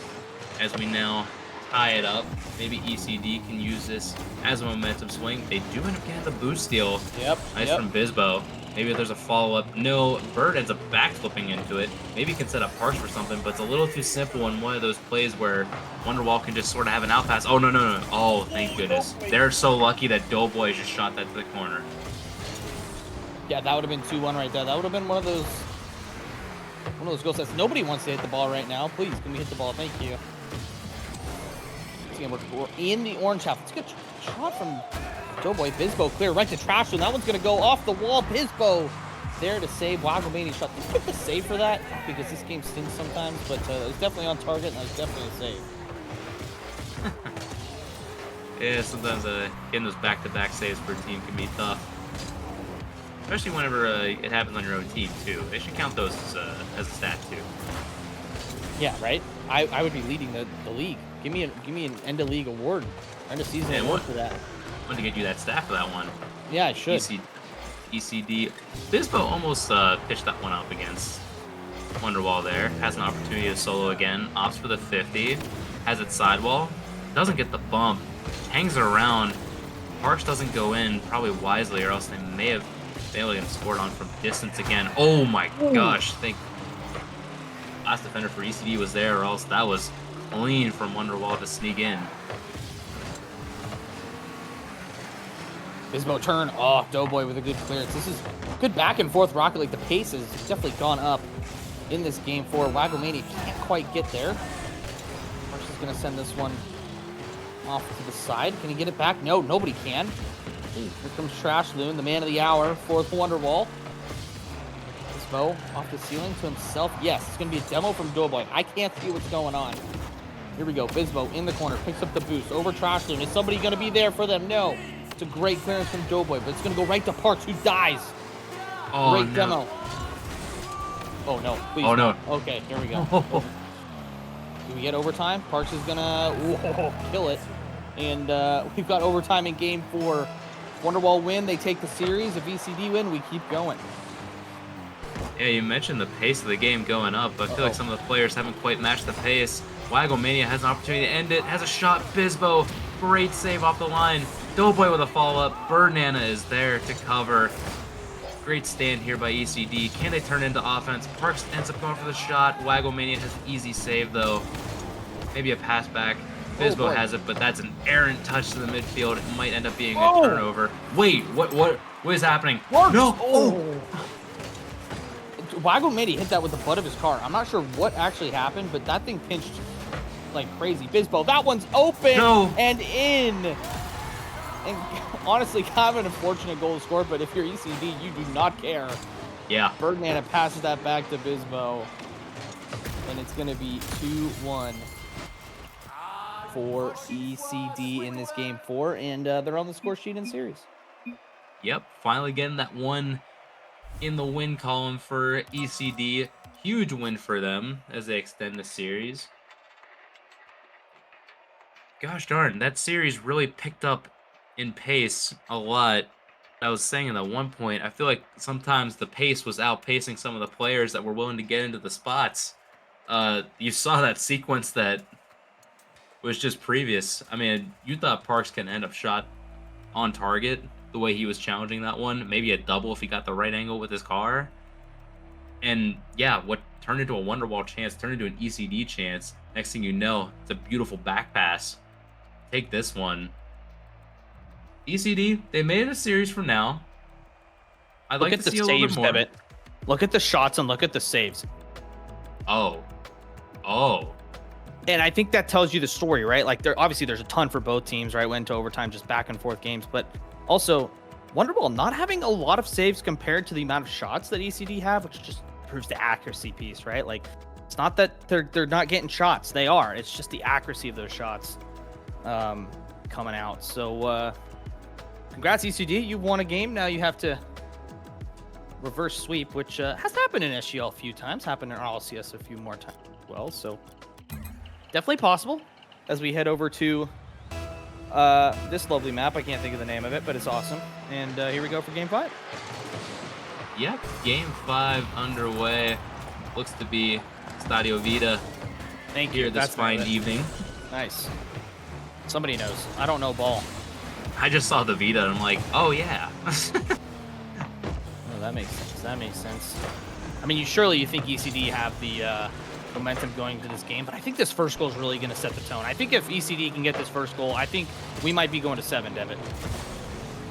As we now tie it up, maybe ECD can use this as a momentum swing. They do end up getting the boost steal. Yep. Nice from Bisbo. Maybe there's a follow-up. No, Bird ends up backflipping into it. Maybe he can set up Parks for something, but it's a little too simple in one of those plays where Wonderwall can just sort of have an outpass. Oh, no. Oh, thank goodness. They're so lucky that Doughboy just shot that to the corner. Yeah, that would have been 2-1 right there. That would have been one of those goal sets. Nobody wants to hit the ball right now. Please, can we hit the ball? Thank you. We're in the orange half. It's a good shot from Doughboy. Bisbo clear right to Trash Loon. That one's going to go off the wall. Bisbo there to save. Wagomania shot. Did you get the save for that? Because this game stinks sometimes, but it was definitely on target, and it was definitely a save. Yeah, sometimes getting those back-to-back saves for a team can be tough. Especially whenever it happens on your own team, too. They should count those as a stat, too. Yeah, right? I would be leading the league. Give me an end-of-league award. End-of-season award for that. I wanted to get you that stat for that one. Yeah, I should. ECD. Bisbo almost pitched that one up against Wonderwall there. Has an opportunity to solo again. Opts for the 50. Has it sidewall. Doesn't get the bump. Hangs it around. Parks doesn't go in, probably wisely, or else they may have scored on from distance again. Oh my gosh. Last defender for ECD was there, or else that was clean from Wonderwall to sneak in. Bisbo turn. Oh, Doughboy with a good clearance. This is good back and forth Rocket League. The pace has definitely gone up in this game 4. Wagomania can't quite get there. Parks is going to send this one off to the side. Can he get it back? No, nobody can. Here comes Trash Loon, the man of the hour for Wonderwall. Bisbo off the ceiling to himself. Yes, it's going to be a demo from Doughboy. I can't see what's going on. Here we go. Bisbo in the corner. Picks up the boost. Over Trash Loon. Is somebody going to be there for them? No. It's a great clearance from Doughboy, but it's going to go right to Parks, who dies. Oh, great demo. Oh, no. Please. Oh, no. Okay, here we go. Do we get overtime? Parks is going to kill it. And we've got overtime in game 4. Wonderwall win. They take the series. If ECD win, we keep going. Yeah, you mentioned the pace of the game going up, but I feel like some of the players haven't quite matched the pace. Wagglemania has an opportunity to end it, has a shot. Bizbo, great save off the line. Doughboy with a follow-up. Birdnana is there to cover. Great stand here by ECD. Can they turn into offense? Parks ends up going for the shot. Wagglemania has an easy save, though. Maybe a pass back. Bizbo has it, but that's an errant touch to the midfield. It might end up being a turnover. Wait, what is happening? Works. No! Oh! Wagglemania hit that with the butt of his car. I'm not sure what actually happened, but that thing pinched like crazy. Bizbo, that one's open and in. And honestly, kind of an unfortunate goal to score, but if you're ECD, you do not care. Yeah. Birdnana passes that back to Bizbo. And it's going to be 2-1 for ECD in this game 4. And they're on the score sheet in series. Yep. Finally getting that one in the win column for ECD. Huge win for them as they extend the series. Gosh darn, that series really picked up in pace a lot. I was saying at one point, I feel like sometimes the pace was outpacing some of the players that were willing to get into the spots. You saw that sequence that was just previous. I mean, you thought Parks can end up shot on target the way he was challenging that one. Maybe a double if he got the right angle with his car. And yeah, what turned into a Wonderwall chance turned into an ECD chance. Next thing you know, it's a beautiful back pass. Take this one. ECD, they made it a series from now. I'd like to see a little bit more. Pivot. Look at the shots and look at the saves. Oh. And I think that tells you the story, right? Like, obviously there's a ton for both teams, right? Went to overtime, just back and forth games. But also, Wonderwall not having a lot of saves compared to the amount of shots that ECD have, which just proves the accuracy piece, right? Like, it's not that they're not getting shots. They are. It's just the accuracy of those shots coming out. So, congrats, ECD. You won a game. Now you have to reverse sweep, which has happened in SGL a few times. Happened in RLCS a few more times as well. So definitely possible as we head over to this lovely map. I can't think of the name of it, but it's awesome. And here we go for Game 5. Yep, Game 5 underway. Looks to be Stadio Vita. Thank you. Here this fine evening. Nice. Somebody knows. I don't know ball. I just saw the Vita and I'm like, oh yeah. Oh, that makes sense. That makes sense. I mean, you think ECD have the momentum going to this game, but I think this first goal is really going to set the tone. I think if ECD can get this first goal, I think we might be going to 7, Devitt.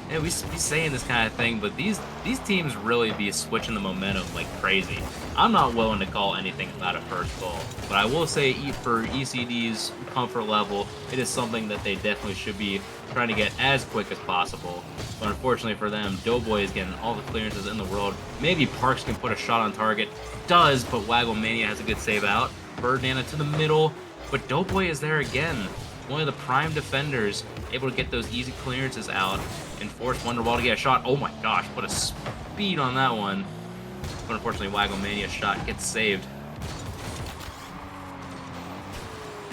Yeah, we be saying this kind of thing, but these teams really be switching the momentum like crazy. I'm not willing to call anything about a first goal, but I will say for ECD's comfort level, it is something that they definitely should be trying to get as quick as possible. But unfortunately for them, Doughboy is getting all the clearances in the world. Maybe Parks can put a shot on target. Does, but Wagglemania has a good save out. Birdnana to the middle, but Doughboy is there again. One of the prime defenders, able to get those easy clearances out and force Wonderwall to get a shot. Oh my gosh, what a speed on that one. But unfortunately, Wagglemania's shot gets saved.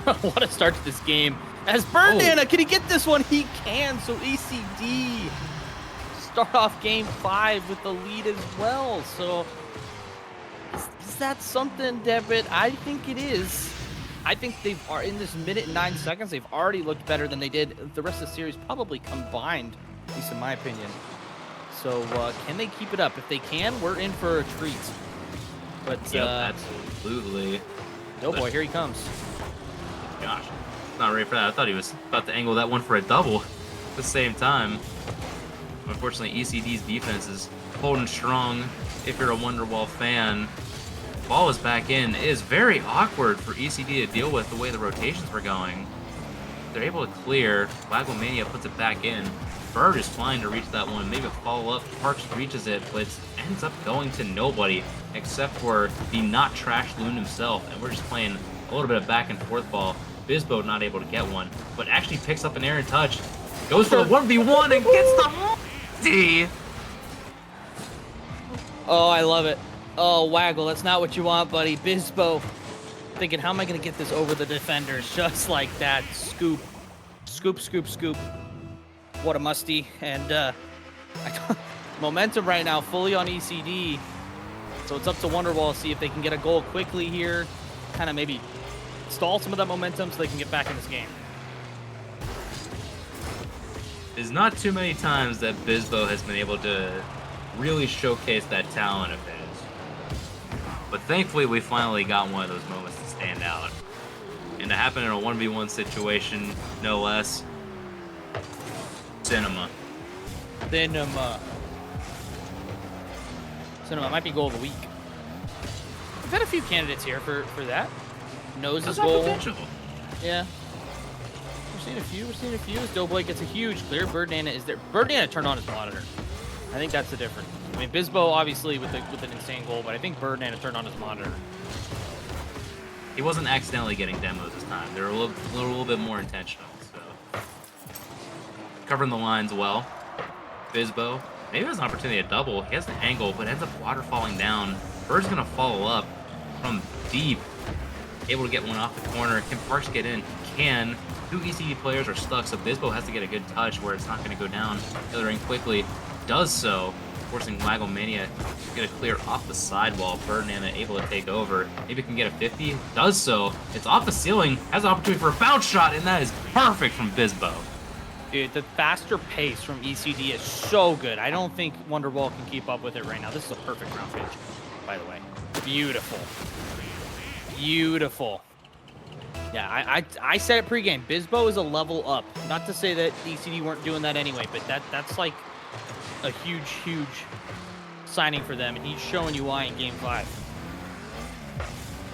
What a start to this game. As Birdnana, can he get this one? He can, so ECD start off Game 5 with the lead as well. So, is that something, Devitt? I think it is. I think in this minute and 9 seconds, they've already looked better than they did the rest of the series, probably combined, at least in my opinion. So, can they keep it up? If they can, we're in for a treat. But, yep, absolutely. Oh boy, here he comes. Gosh, not ready for that. I thought he was about to angle that one for a double at the same time. Unfortunately, ECD's defense is holding strong. If you're a Wonderwall fan, ball is back in. It is very awkward for ECD to deal with the way the rotations were going. They're able to clear. Wagglemania puts it back in. Bird is flying to reach that one. Maybe a follow-up. Parks reaches it, but it ends up going to nobody except for the not trash Loon himself. And we're just playing a little bit of back and forth ball. Bizbo not able to get one, but actually picks up an errant touch. Goes for the 1v1 and gets the multi. Oh, I love it. Oh, Waggle, that's not what you want, buddy. Bizbo thinking, how am I going to get this over the defenders? Just like that. Scoop. Scoop, scoop, scoop. What a musty. And momentum right now fully on ECD. So it's up to Wonderwall to see if they can get a goal quickly here, kind of maybe stall some of that momentum so they can get back in this game. There's not too many times that Bisbo has been able to really showcase that talent of his. But thankfully, we finally got one of those moments to stand out. And to happen in a 1v1 situation, no less. Cinema. Cinema might be goal of the week. We've had a few candidates here for that. Noses That's goal. potential. Yeah. We're seeing a few. As Doughboy gets a huge clear. Birdana is there. Birdana turned on his monitor. I think that's the difference. I mean, Bisbo obviously with an insane goal, but I think Birdana turned on his monitor. He wasn't accidentally getting demos this time. They were a little bit more intentional. So covering the lines well. Bisbo maybe has an opportunity to double. He has an angle, but ends up waterfalling down. Bird's gonna follow up from deep. Able to get one off the corner. Can Parks get in? He can. Two ECD players are stuck, so Bisbo has to get a good touch where it's not going to go down. Gathering quickly. Does so, forcing Wagomania to get a clear off the sidewall. Birdana able to take over. Maybe can get a 50. Does so. It's off the ceiling. Has an opportunity for a bounce shot, and that is perfect from Bisbo. Dude, the faster pace from ECD is so good. I don't think Wonderwall can keep up with it right now. This is a perfect round pitch, by the way. Beautiful. Beautiful. Yeah, I said it pregame. Bisbo is a level up. Not to say that ECD weren't doing that anyway, but that's like a huge signing for them, and he's showing you why in Game 5.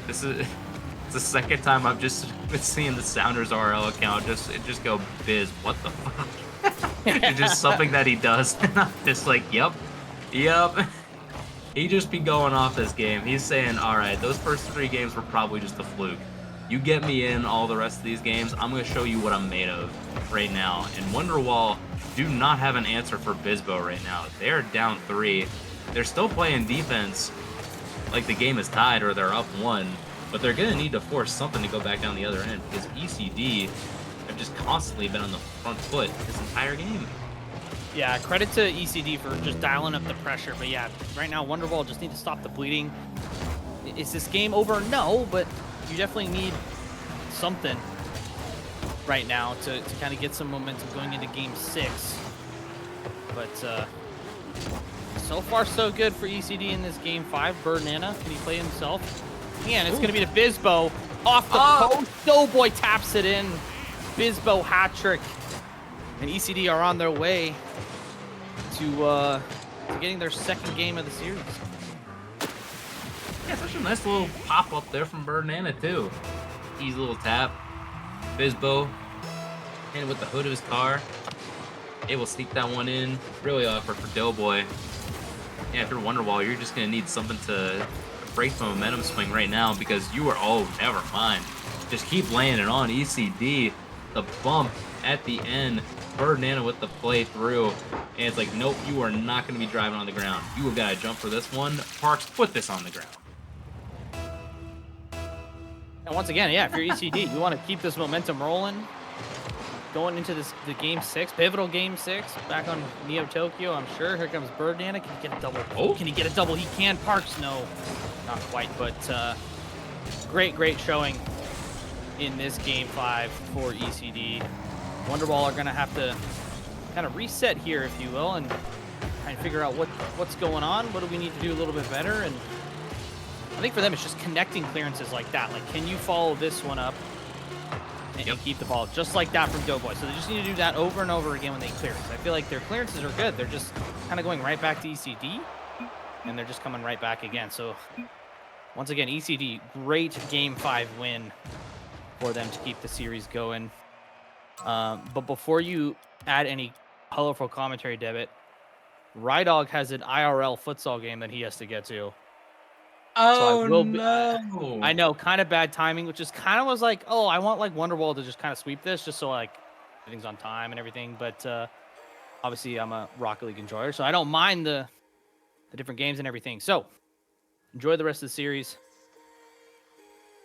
This is it's the second time I've just been seeing the Sounders RL account just go Biz. What the fuck? It's just something that he does, and I'm just like, yep. He just be going off this game. He's saying, all right, those first 3 games were probably just a fluke. You get me in all the rest of these games, I'm going to show you what I'm made of right now. And Wonderwall do not have an answer for Bisbo right now. They're down 3. They're still playing defense like the game is tied or they're up 1. But they're going to need to force something to go back down the other end because ECD have just constantly been on the front foot this entire game. Yeah, credit to ECD for just dialing up the pressure. But yeah, right now, Wonderwall just need to stop the bleeding. Is this game over? No, but you definitely need something right now to kind of get some momentum going into Game 6. But so far, so good for ECD in this Game 5. Birdana, can he play himself? And it's going to be to Bisbo off the post. Doughboy taps it in. Bisbo hat trick. And ECD are on their way to getting their second game of the series. Yeah, such a nice little pop up there from Birdana too. Easy little tap. Bisbo, and with the hood of his car, able to sneak that one in. Really awkward for Doughboy. Yeah, if you're Wonderwall, you're just gonna need something to break the momentum swing right now because you are. Oh, never mind. Just keep laying it on ECD. The bump at the end. Birdana with the play through, and it's like, nope, you are not going to be driving on the ground. You have got to jump for this one. Parks, put this on the ground. And once again, yeah, if you're ECD, you want to keep this momentum rolling. Going into the Game 6, pivotal Game 6, back on Neo Tokyo, I'm sure. Here comes Birdana. Can he get a double? Oh, can he get a double? He can. Parks, no, not quite, but great showing in this Game 5 for ECD. Wonderwall are going to have to kind of reset here, if you will, and try and figure out what's going on. What do we need to do a little bit better? And I think for them, it's just connecting clearances like that. Like, can you follow this one up and keep the ball just like that from Doughboy? So they just need to do that over and over again when they clear. I feel like their clearances are good. They're just kind of going right back to ECD, and they're just coming right back again. So once again, ECD, great Game 5 win for them to keep the series going. But before you add any colorful commentary, Debit, Rydog has an IRL futsal game that he has to get to. Oh, so no. I know, kind of bad timing, which is kind of was like, oh, I want like Wonderwall to just kind of sweep this just so like everything's on time and everything. But obviously I'm a Rocket League enjoyer, so I don't mind the different games and everything. So enjoy the rest of the series.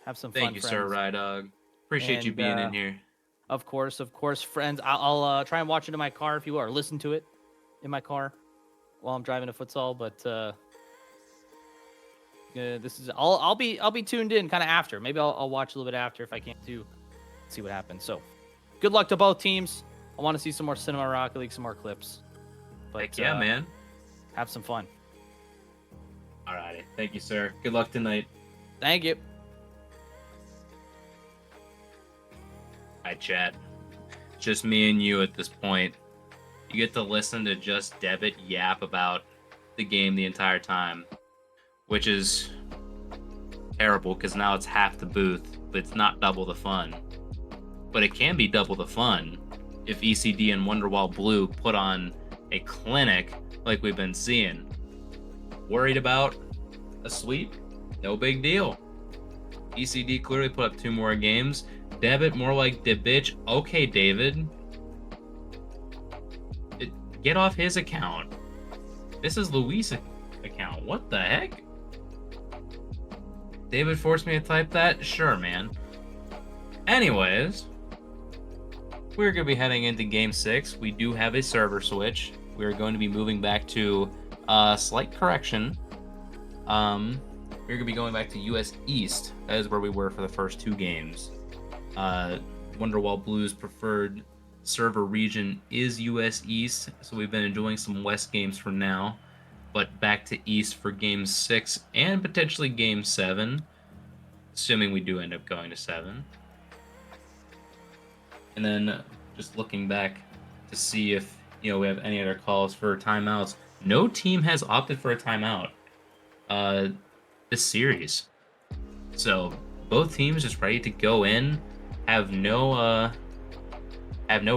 Have some fun, Thank you, friends. sir, Rydog. Appreciate you being in here. Of course, friends. I'll try and watch it in my car if you are. Listen to it in my car while I'm driving to futsal. But This is I'll be tuned in kind of after. Maybe I'll watch a little bit after if I can't do. See what happens. So, good luck to both teams. I want to see some more Cinema Rocket League, some more clips. But Heck yeah, man. have some fun. Alrighty. Thank you, sir. Good luck tonight. Thank you. Hi, chat. Just me and you at this point. You get to listen to just Debit yap about the game the entire time, which is terrible because now it's half the booth, but it's not double the fun. But it can be double the fun if ECD and Wonderwall Blue put on a clinic like we've been seeing. Worried about a sweep? No big deal. ECD clearly put up 2 more games. Debit more like the bitch. Okay, David. Get off his account. This is Luis' account. What the heck? David forced me to type that? Sure, man. Anyways, we're going to be heading into Game 6. We do have a server switch. We're going to be moving back to slight correction. We're going to be going back to US East. That is where we were for the first 2 games. Wonderwall Blue's preferred server region is US East, so we've been enjoying some West games for now. But back to East for Game 6 and potentially Game 7, assuming we do end up going to 7. And then just looking back to see if we have any other calls for timeouts. No team has opted for a timeout this series, so both teams just ready to go in, have no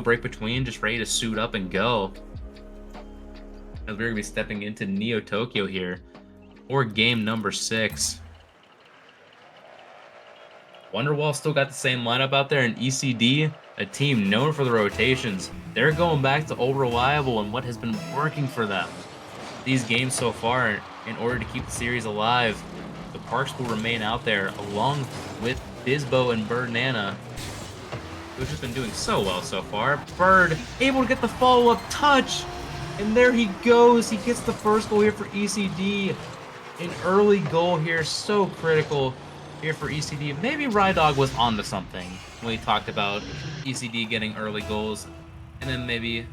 break between, just ready to suit up and go. As we're gonna be stepping into Neo Tokyo here for game number 6. Wonderwall still got the same lineup out there, and ECD, a team known for the rotations, they're going back to old reliable and what has been working for them these games so far in order to keep the series alive. The Parks will remain out there along with Bizbo and Birdnana, who's just been doing so well so far. Bird able to get the follow-up touch, and there he goes. He gets the first goal here for ECD. An early goal here, so critical here for ECD. Maybe Rydog was onto something when he talked about ECD getting early goals, and then maybe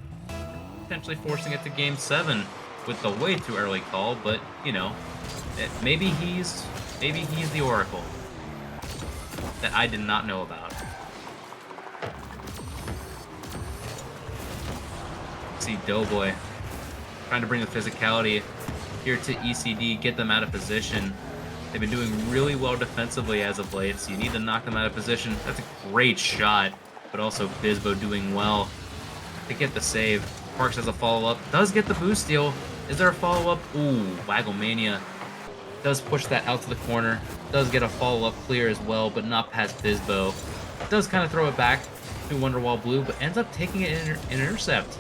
potentially forcing it to Game 7 with the way too early call. But maybe he's the oracle that I did not know about. See Doughboy trying to bring the physicality here to ECD, get them out of position. They've been doing really well defensively as of late, so you need to knock them out of position. That's a great shot, but also Bizbo doing well to get the save. Parks has a follow-up, does get the boost steal. Is there a follow-up? Ooh, Wagglemania does push that out to the corner. Does get a follow-up clear as well, but not past Bizbo. Does kind of throw it back to Wonderwall Blue, but ends up taking it in an intercept.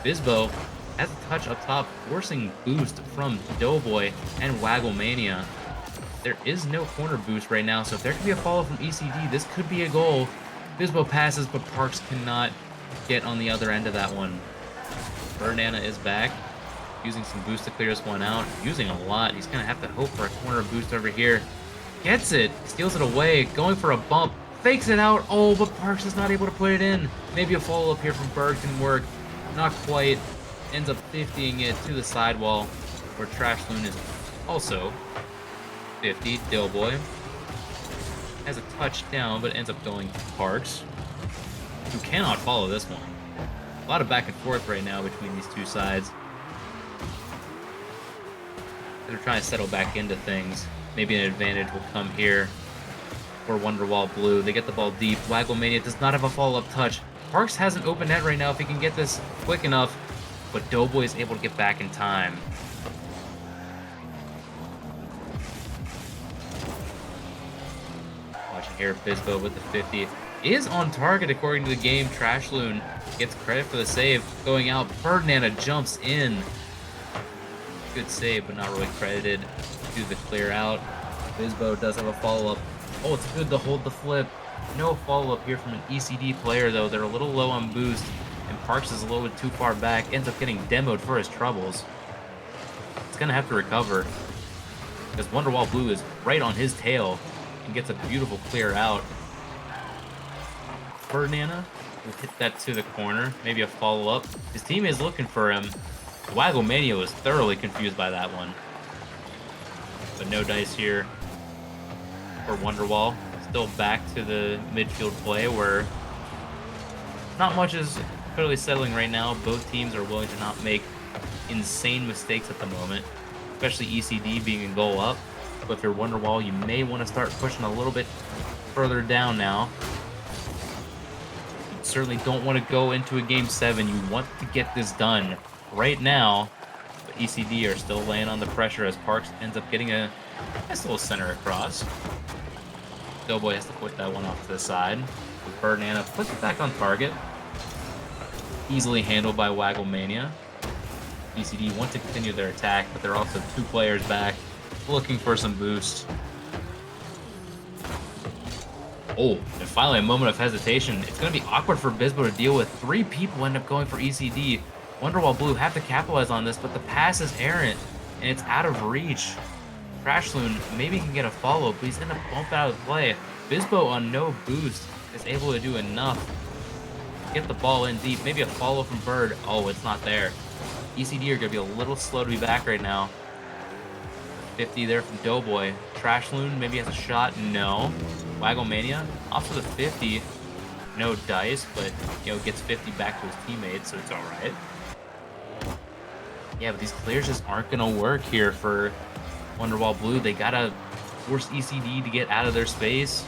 Bizbo has a touch up top, forcing boost from Doughboy and Wagglemania. There is no corner boost right now, so if there could be a follow from ECD, this could be a goal. Bizbo passes, but Parks cannot get on the other end of that one. Birdnana is back, using some boost to clear this one out. Using a lot. He's going to have to hope for a corner boost over here. Gets it, steals it away, going for a bump, fakes it out. Oh, but Parks is not able to put it in. Maybe a follow-up here from Bird can work. Not quite. Ends up 50ing it to the sidewall, where Trash Loon is also 50. Doughboy has a touchdown, but ends up going to Parks, who cannot follow this one. A lot of back and forth right now between these two sides. They're trying to settle back into things. Maybe an advantage will come here for Wonderwall Blue. They get the ball deep. Wagglemania does not have a follow-up touch. Parks has an open net right now if he can get this quick enough, but Doughboy is able to get back in time. Watching here, Bizbo with the 50 is on target according to the game. Trash Loon gets credit for the save. Going out, Birdnana jumps in. Good save, but not really credited to the clear out. Bizbo does have a follow-up. Oh, it's good to hold the flip. No follow-up here from an ECD player, though. They're a little low on boost, and Parks is a little bit too far back. Ends up getting demoed for his troubles. It's going to have to recover. because Wonderwall Blue is right on his tail and gets a beautiful clear out. Ferdinand will hit that to the corner, maybe a follow-up. His team is looking for him. Wagglemania was thoroughly confused by that one. But no dice here for Wonderwall. Still back to the midfield play where not much is clearly settling right now. Both teams are willing to not make insane mistakes at the moment, especially ECD being in goal up. But if you're Wonderwall, you may want to start pushing a little bit further down now. You certainly don't want to go into a game 7. You want to get this done right now. But ECD are still laying on the pressure as Parks ends up getting a nice little center across. Doughboy has to put that one off to the side. Ferdinand puts it back on target. Easily handled by Wagglemania. ECD want to continue their attack, but they're also 2 players back, looking for some boost. Oh, and finally a moment of hesitation. It's going to be awkward for Bisbo to deal with. 3 people end up going for ECD. Wonderwall Blue have to capitalize on this, but the pass is errant, and it's out of reach. Trashloon maybe can get a follow, but he's going to bump out of the play. Bisbo on no boost is able to do enough to get the ball in deep. Maybe a follow from Bird. Oh, it's not there. ECD are going to be a little slow to be back right now. 50 there from Doughboy. Trashloon maybe has a shot. No. Wagglemania off to the 50. No dice, but gets 50 back to his teammates, so it's all right. Yeah, but these clears just aren't going to work here for Wonderwall Blue. They got to force ECD to get out of their space.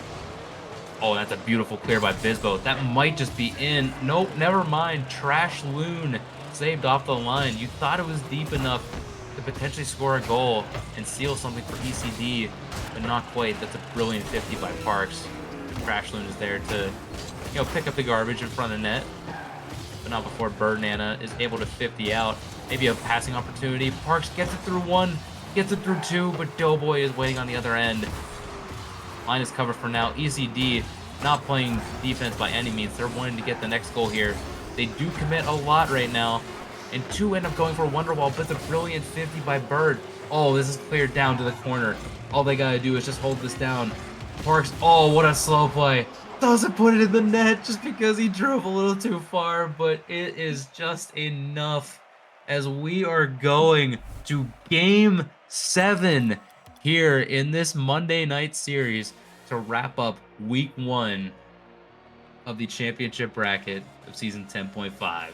Oh, that's a beautiful clear by Bisbo. That might just be in. Nope, never mind. Trashloon saved off the line. You thought it was deep enough to potentially score a goal and seal something for ECD, but not quite. That's a brilliant 50 by Parks. Trashloon is there to, pick up the garbage in front of net, but not before Birdnana is able to 50 out. Maybe a passing opportunity. Parks gets it through 1, gets it through 2, but Doughboy is waiting on the other end. Line is covered for now. ECD not playing defense by any means. They're wanting to get the next goal here. They do commit a lot right now, and 2 end up going for Wonderwall, but it's a brilliant 50 by Bird. Oh, this is cleared down to the corner. All they gotta do is just hold this down. Parks, oh, what a slow play. Doesn't put it in the net just because he drove a little too far, but it is just enough as we are going to Game 7 here in this Monday night series to wrap up Week 1 of the championship bracket of Season 10.5.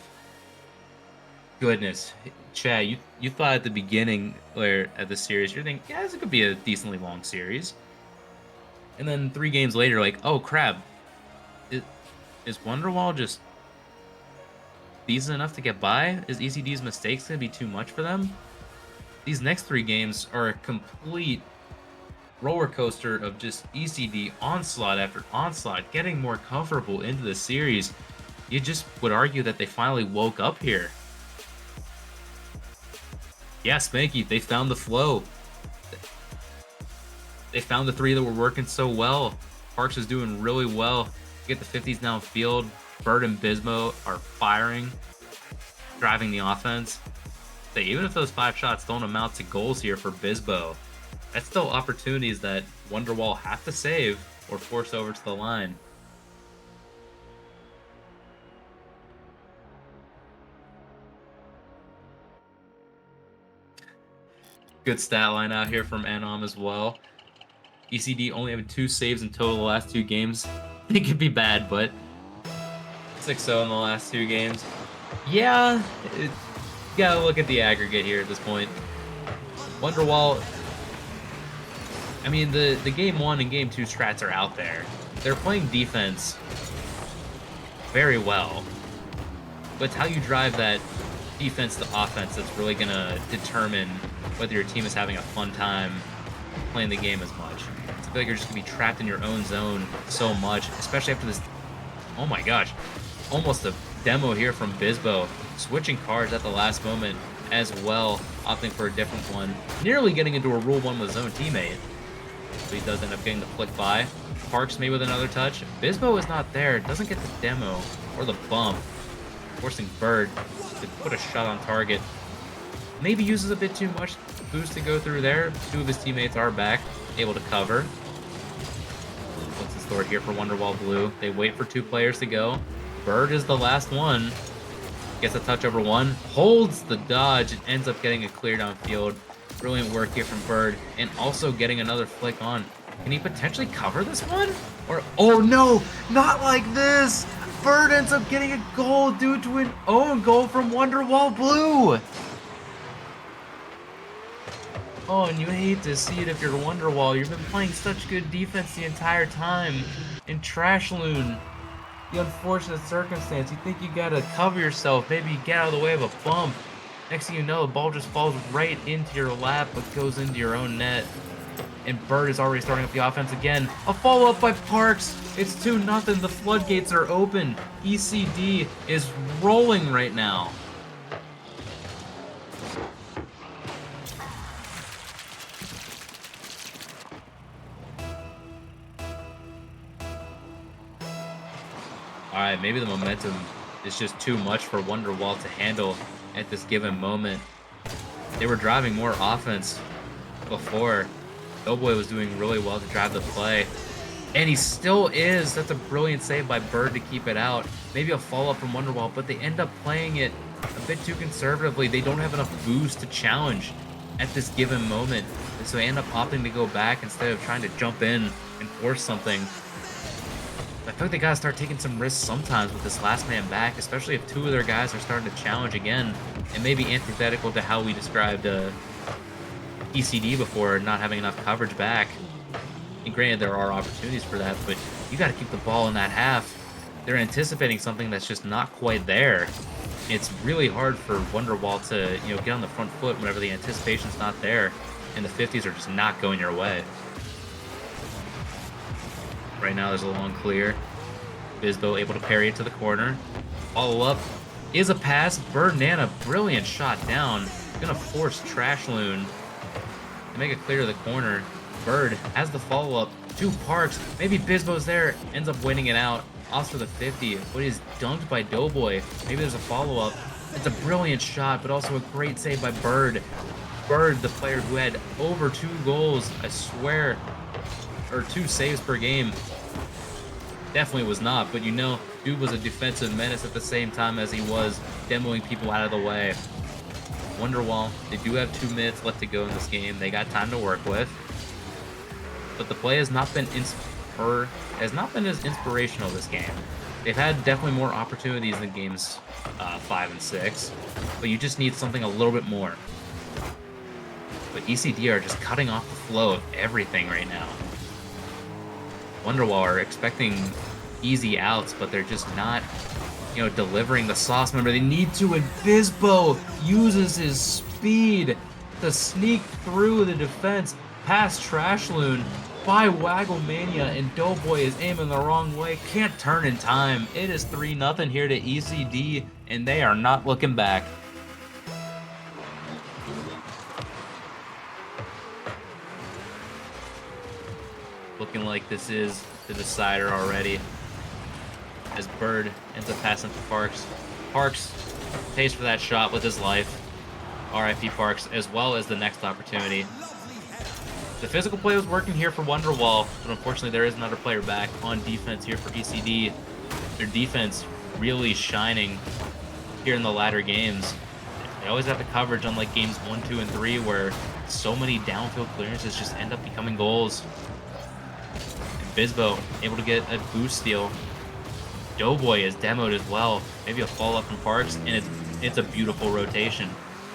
Goodness. Chad, you thought at the beginning or at the series, you're thinking, yeah, this could be a decently long series. And then 3 games later, like, oh, crap. Is Wonderwall just decent enough to get by? Is ECD's mistakes going to be too much for them? These next 3 games are a complete roller coaster of just ECD onslaught after onslaught, getting more comfortable into the series. You just would argue that they finally woke up here. Yeah, Spanky, they found the flow. They found the 3 that were working so well. Parks is doing really well. Get the 50s downfield. Bird and Bismo are firing, driving the offense. So even if those 5 shots don't amount to goals here for Bisbo, that's still opportunities that Wonderwall have to save or force over to the line. Good stat line out here from Anom as well. ECD only having 2 saves in total the last 2 games. It could be bad, but 6-0 in the last 2 games. Yeah, you gotta look at the aggregate here at this point. Wonderwall, I mean, the Game 1 and Game 2 strats are out there. They're playing defense very well, but it's how you drive that defense to offense that's really going to determine whether your team is having a fun time playing the game as much. I feel like you're just going to be trapped in your own zone so much, especially after this, oh my gosh, almost a demo here from Bisbo, switching cards at the last moment as well, opting for a different one, nearly getting into a Rule 1 with his own teammate. So he does end up getting the flick by. Parks maybe with another touch. Bisbo is not there, doesn't get the demo or the bump, forcing Bird to put a shot on target. Maybe uses a bit too much boost to go through there. Two of his teammates are back, able to cover. What's in store here for Wonderwall Blue? They wait for 2 players to go. Bird is the last one. Gets a touch over 1, holds the dodge, and ends up getting a clear downfield. Brilliant work here from Bird, and also getting another flick on. Can he potentially cover this one? Or, oh no, not like this! Bird ends up getting a goal due to an own goal from Wonderwall Blue! Oh, and you hate to see it if you're Wonderwall. You've been playing such good defense the entire time. And Trashloon, the unfortunate circumstance, you think you gotta cover yourself, maybe get out of the way of a bump. Next thing you know, the ball just falls right into your lap, but goes into your own net. And Bird is already starting up the offense again. A follow-up by Parks. It's 2-0. The floodgates are open. ECD is rolling right now. Alright, maybe the momentum is just too much for Wonderwall to handle at this given moment. They were driving more offense before. Doughboy was doing really well to drive the play. And he still is. That's a brilliant save by Bird to keep it out. Maybe a follow-up from Wonderwall, but they end up playing it a bit too conservatively. They don't have enough boost to challenge at this given moment. And so they end up opting to go back instead of trying to jump in and force something. I feel like they gotta start taking some risks sometimes with this last man back, especially if 2 of their guys are starting to challenge again. And maybe antithetical to how we described ECD before, not having enough coverage back. And granted, there are opportunities for that, but you got to keep the ball in that half. They're anticipating something that's just not quite there. It's really hard for Wonderwall to, get on the front foot whenever the anticipation's not there, and the 50s are just not going your way. Right now, there's a long clear. Bizbo able to parry it to the corner. Follow up is a pass. Bird Nana, brilliant shot down. Gonna force Trashloon to make it clear to the corner. Bird has the follow-up to Parks. Maybe Bizbo's there. Ends up winning it out. Off for the 50. But is dunked by Doughboy. Maybe there's a follow-up. It's a brilliant shot, but also a great save by Bird. Bird, the player who had over 2 goals, I swear, or 2 saves per game. Definitely was not, but dude was a defensive menace at the same time as he was demoing people out of the way. Wonderwall, they do have 2 minutes left to go in this game. They got time to work with. But the play has not been as inspirational this game. They've had definitely more opportunities than games 5 and 6, but you just need something a little bit more. But ECD are just cutting off the flow of everything right now. Wonderwall are expecting easy outs, but they're just not, delivering the sauce. Remember, they need to, and Bizbo uses his speed to sneak through the defense past Trashloon by Wagglemania, and Doughboy is aiming the wrong way. Can't turn in time. It is 3-0 here to ECD, and they are not looking back. Looking like this is the decider already, as Bird ends up passing to Parks. Parks pays for that shot with his life. RIP Parks, as well as the next opportunity. The physical play was working here for Wonderwall, but unfortunately there is another player back on defense here for ECD. Their defense really shining here in the latter games. They always have the coverage, unlike games 1, 2, and 3, where so many downfield clearances just end up becoming goals. And Bizbo able to get a boost steal. Doughboy is demoed as well. Maybe a follow-up from Parks, and it's a beautiful rotation.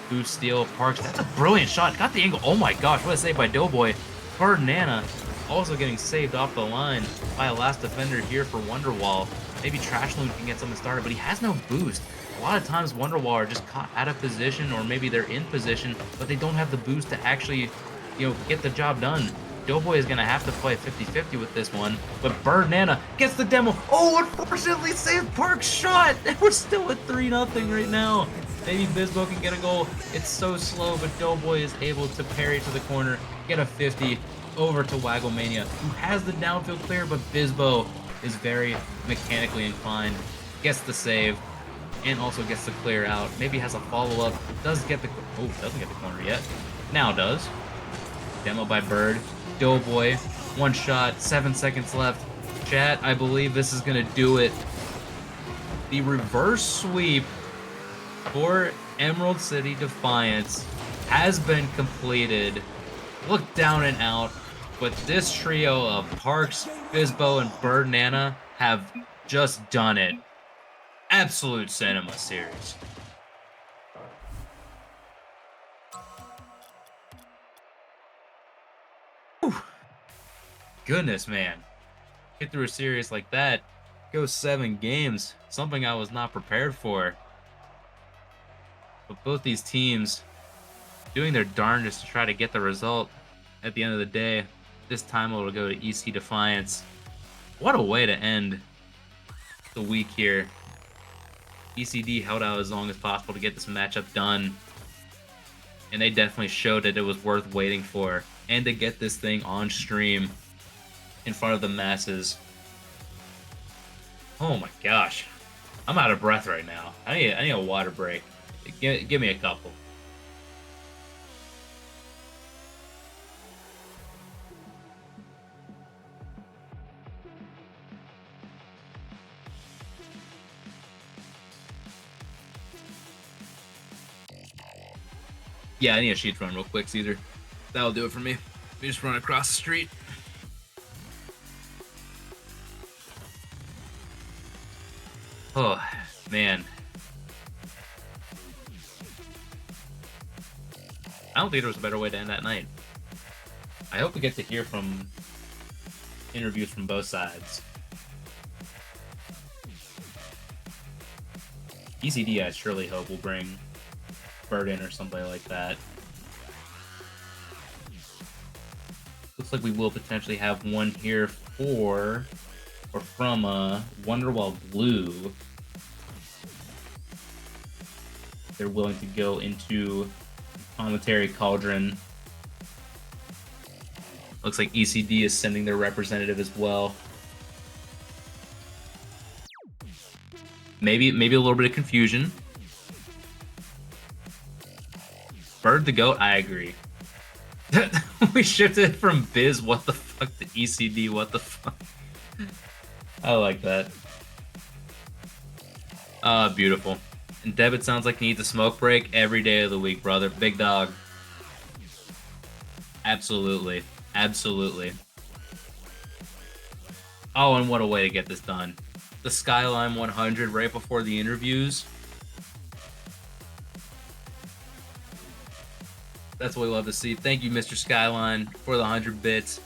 Boost steal, Parks, that's a brilliant shot. Got the angle. Oh my gosh, what a save by Doughboy. Bird Nana also getting saved off the line by a last defender here for Wonderwall. Maybe Trashloon can get something started, but he has no boost. A lot of times Wonderwall are just caught out of position, or maybe they're in position, but they don't have the boost to actually, get the job done. Doughboy is going to have to play 50-50 with this one, but Bird Nana gets the demo. Oh, unfortunately saved Parks' shot. We're still at 3-0 right now. Maybe Bizbo can get a goal. It's so slow, but Doughboy is able to parry to the corner, get a 50 over to Wagglemania, who has the downfield clear, but Bizbo is very mechanically inclined, gets the save, and also gets the clear out. Maybe has a follow-up, doesn't get the corner yet. Now does. Demo by Bird. Doughboy. One shot. 7 seconds left. Chat, I believe this is going to do it. The reverse sweep for Emerald City Defiance has been completed. Look down and out. But this trio of Parks, Bizbo, and Bird Nana have just done it. Absolute cinema series. Whew. Goodness, man. Get through a series like that. Go 7 games. Something I was not prepared for. But both these teams doing their darndest to try to get the result. At the end of the day, this time it'll go to EC Defiance. What a way to end the week here. ECD held out as long as possible to get this matchup done. And they definitely showed that it was worth waiting for. And to get this thing on stream in front of the masses. Oh my gosh. I'm out of breath right now. I need a water break. Give me a couple. Yeah, I need a sheet run real quick, Caesar. That'll do it for me. We just run across the street. Oh, man. I don't think there was a better way to end that night. I hope we get to hear from interviews from both sides. ECD, I surely hope will bring Bird in or somebody like that. Looks like we will potentially have one here for or from Wonderwall Blue. They're willing to go into commentary cauldron. Looks like ECD is sending their representative as well. Maybe a little bit of confusion. Bird the GOAT, I agree. We shifted from Biz, what the fuck, to ECD, what the fuck. I like that. Beautiful. And Debit sounds like he needs a smoke break every day of the week, brother. Big dog. Absolutely. Absolutely. Oh, and what a way to get this done. The Skyline 100 right before the interviews. That's what we love to see. Thank you, Mr. Skyline, for the 100 bits.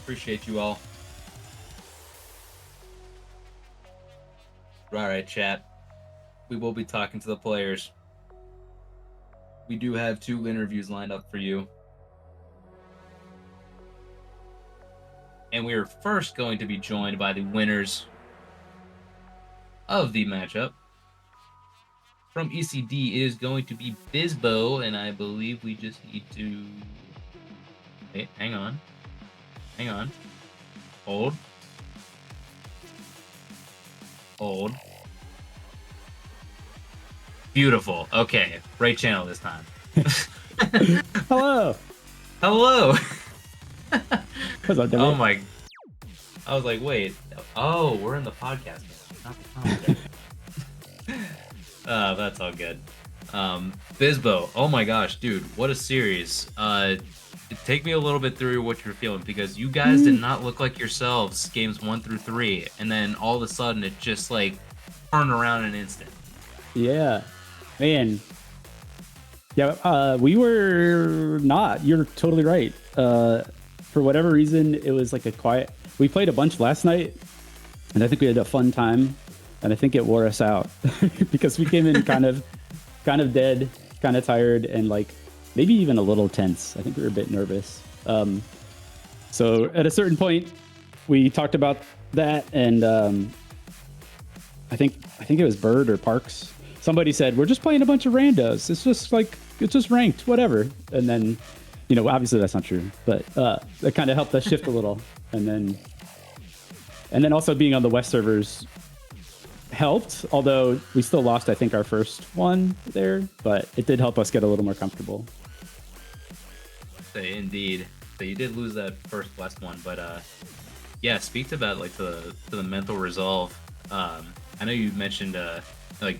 Appreciate you all. All right, chat. We will be talking to the players. We do have 2 interviews lined up for you. And we are first going to be joined by the winners of the matchup. From ECD, it is going to be Bizbo, and I believe we just need to... Hey, hang on. Hang on. Hold. Hold. Beautiful. Okay, right channel this time. Hello. Hello. What's up, Oh my... I was like, wait. Oh, we're in the podcast now, not the commentary. That's all good. Bizbo, oh my gosh, dude, what a series. Take me a little bit through what you're feeling, because you guys did not look like yourselves games 1 through 3, and then all of a sudden it just like turned around in an instant. Yeah, man. Yeah, we were not. You're totally right. For whatever reason, it was like a quiet. We played a bunch last night, and I think we had a fun time. And I think it wore us out because we came in kind of dead, kind of tired, and like maybe even a little tense. I think we were a bit nervous. So at a certain point, we talked about that, and I think it was Bird or Parks. Somebody said, "We're just playing a bunch of randos. It's just ranked, whatever." And then, obviously that's not true, but that kind of helped us shift a little. And then also being on the West servers helped, although we still lost, I think, our first one there, but it did help us get a little more comfortable. Indeed. So you did lose that first West one, but yeah, speak to that, like to the mental resolve. I know you mentioned like,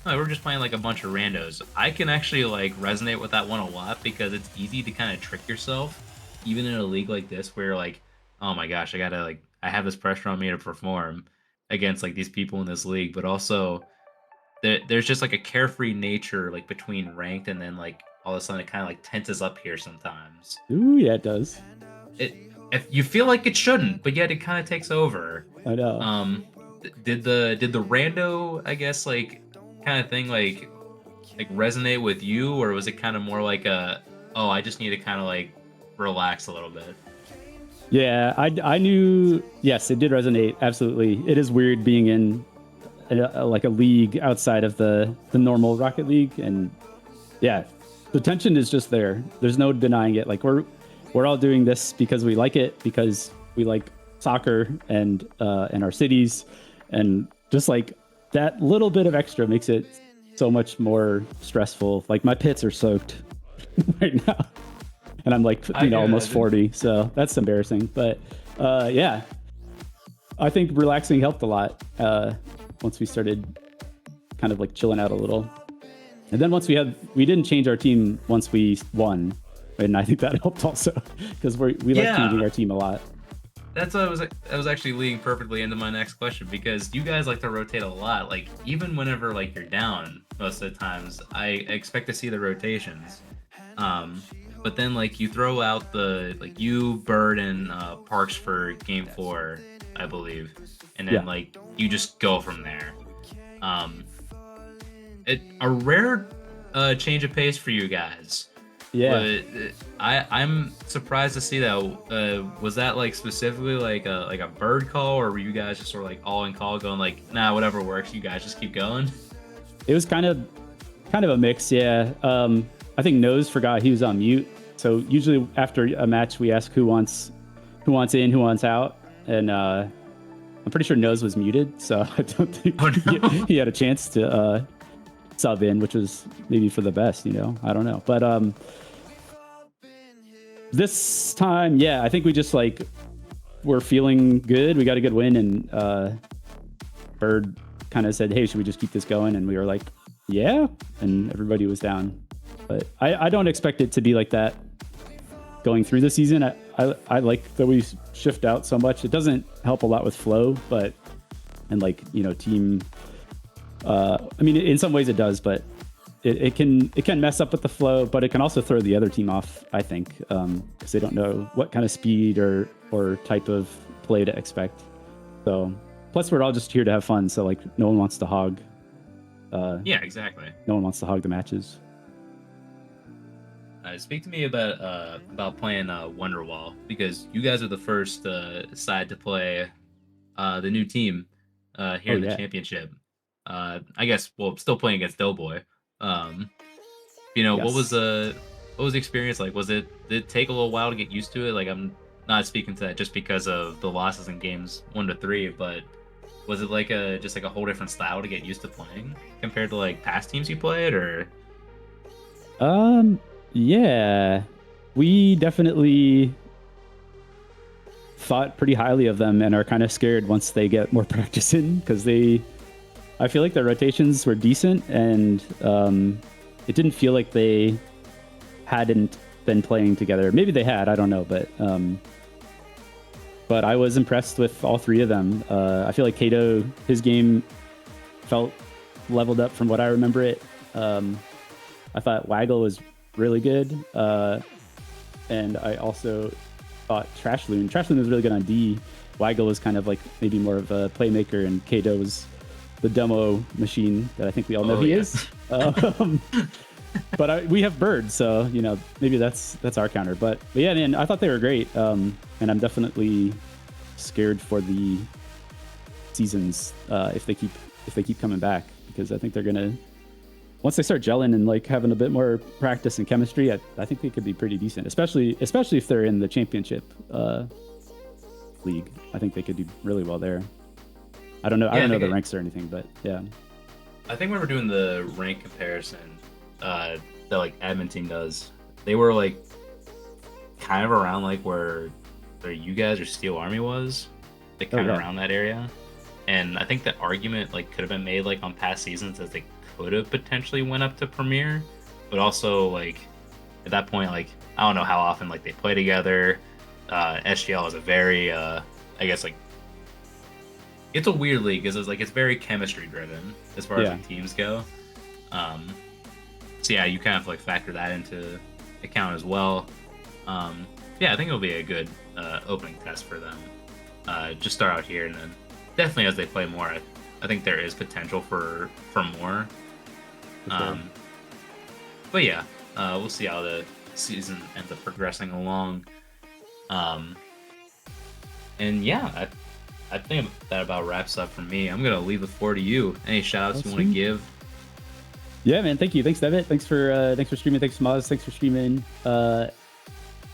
oh, we're just playing like a bunch of randos. I can actually like resonate with that one a lot because it's easy to kind of trick yourself, even in a league like this where like, oh my gosh, I have this pressure on me to perform against like these people in this league, but also there's just like a carefree nature like between ranked and then like all of a sudden it kind of like tenses up here sometimes. Ooh, yeah, it does. If you feel like it shouldn't, but yet it kind of takes over. I know. Did the rando, I guess, like kind of thing like resonate with you, or was it kind of more like oh, I just need to kind of like relax a little bit? Yeah, I knew. Yes, it did resonate. Absolutely, it is weird being in like a league outside of the normal Rocket League, and yeah, the tension is just there. There's no denying it. Like we're all doing this because we like it, because we like soccer and our cities, and just like that little bit of extra makes it so much more stressful. Like my pits are soaked right now. And I'm like, almost 40, so that's embarrassing. But yeah, I think relaxing helped a lot once we started kind of like chilling out a little. And then once we didn't change our team once we won, and I think that helped also because we like changing our team a lot. That's what I was actually leading perfectly into my next question, because you guys like to rotate a lot. Like even whenever like you're down, most of the times I expect to see the rotations. But then like you throw out the like you, Bird, and Parks for game 4, I believe, and then like you just go from there. A rare change of pace for you guys. Yeah, but I'm surprised to see that. Was that like specifically like a Bird call, or were you guys just sort of like all in call, going like, nah, whatever works, you guys just keep going? it was kind of a mix. Yeah, I think Nose forgot he was on mute. So usually after a match, we ask who wants in, who wants out, and I'm pretty sure Nose was muted, so I don't think he had a chance to sub in, which was maybe for the best, I don't know. But this time, yeah, I think we just like we're feeling good. We got a good win, and Bird kind of said, "Hey, should we just keep this going?" And we were like, "Yeah," and everybody was down. But I don't expect it to be like that going through the season. I like that we shift out so much. It doesn't help a lot with flow, but and like team. I mean, in some ways it does, but it can mess up with the flow, but it can also throw the other team off, I think, because they don't know what kind of speed or type of play to expect. So plus we're all just here to have fun, so like no one wants to hog. Yeah, exactly. No one wants to hog the matches. Speak to me about playing Wonderwall, because you guys are the first side to play the new team here in the championship. I guess, well, still playing against Doughboy. Yes. What was the experience like? Did it take a little while to get used to it? Like, I'm not speaking to that just because of the losses in games 1 to 3, but was it like just a whole different style to get used to playing compared to like past teams you played, or? Yeah, we definitely thought pretty highly of them and are kind of scared once they get more practice in, because I feel like their rotations were decent, and it didn't feel like they hadn't been playing together. Maybe they had, I don't know, but I was impressed with all 3 of them. I feel like Kato, his game felt leveled up from what I remember it. I thought Waggle was really good, and I also thought Trashloon was really good on D. Waggle was kind of like maybe more of a playmaker, and Kato was the demo machine that I think we all know he is. But we have Bird, so maybe that's our counter. But yeah, man, I thought they were great, and I'm definitely scared for the seasons if they keep coming back, because I think they're gonna, once they start gelling and like having a bit more practice and chemistry, I think they could be pretty decent, especially if they're in the championship league. I think they could do really well there. I don't know. I Yeah, don't know think the ranks or anything, but yeah. I think when we're doing the rank comparison, that like admin team does, they were like kind of around like where you guys or Steel Army was, like kind of yeah. around that area. And I think the argument like could have been made like on past seasons that they could have potentially went up to Premier, but also like at that point like I don't know how often like they play together. SGL is a very I guess like it's a weird league because it's very chemistry driven as far as like teams go. So yeah, you kind of like factor that into account as well. Yeah, I think it'll be a good opening test for them. Just start out here, and then definitely as they play more, I think there is potential for more. Sure. But yeah, we'll see how the season ends up progressing along. And yeah, I think that about wraps up for me. I'm gonna leave the floor to you. Any shout outs you want to give? Yeah, man. Thank you. Thanks, Devitt. Thanks for streaming. Thanks, Maz. Thanks for streaming.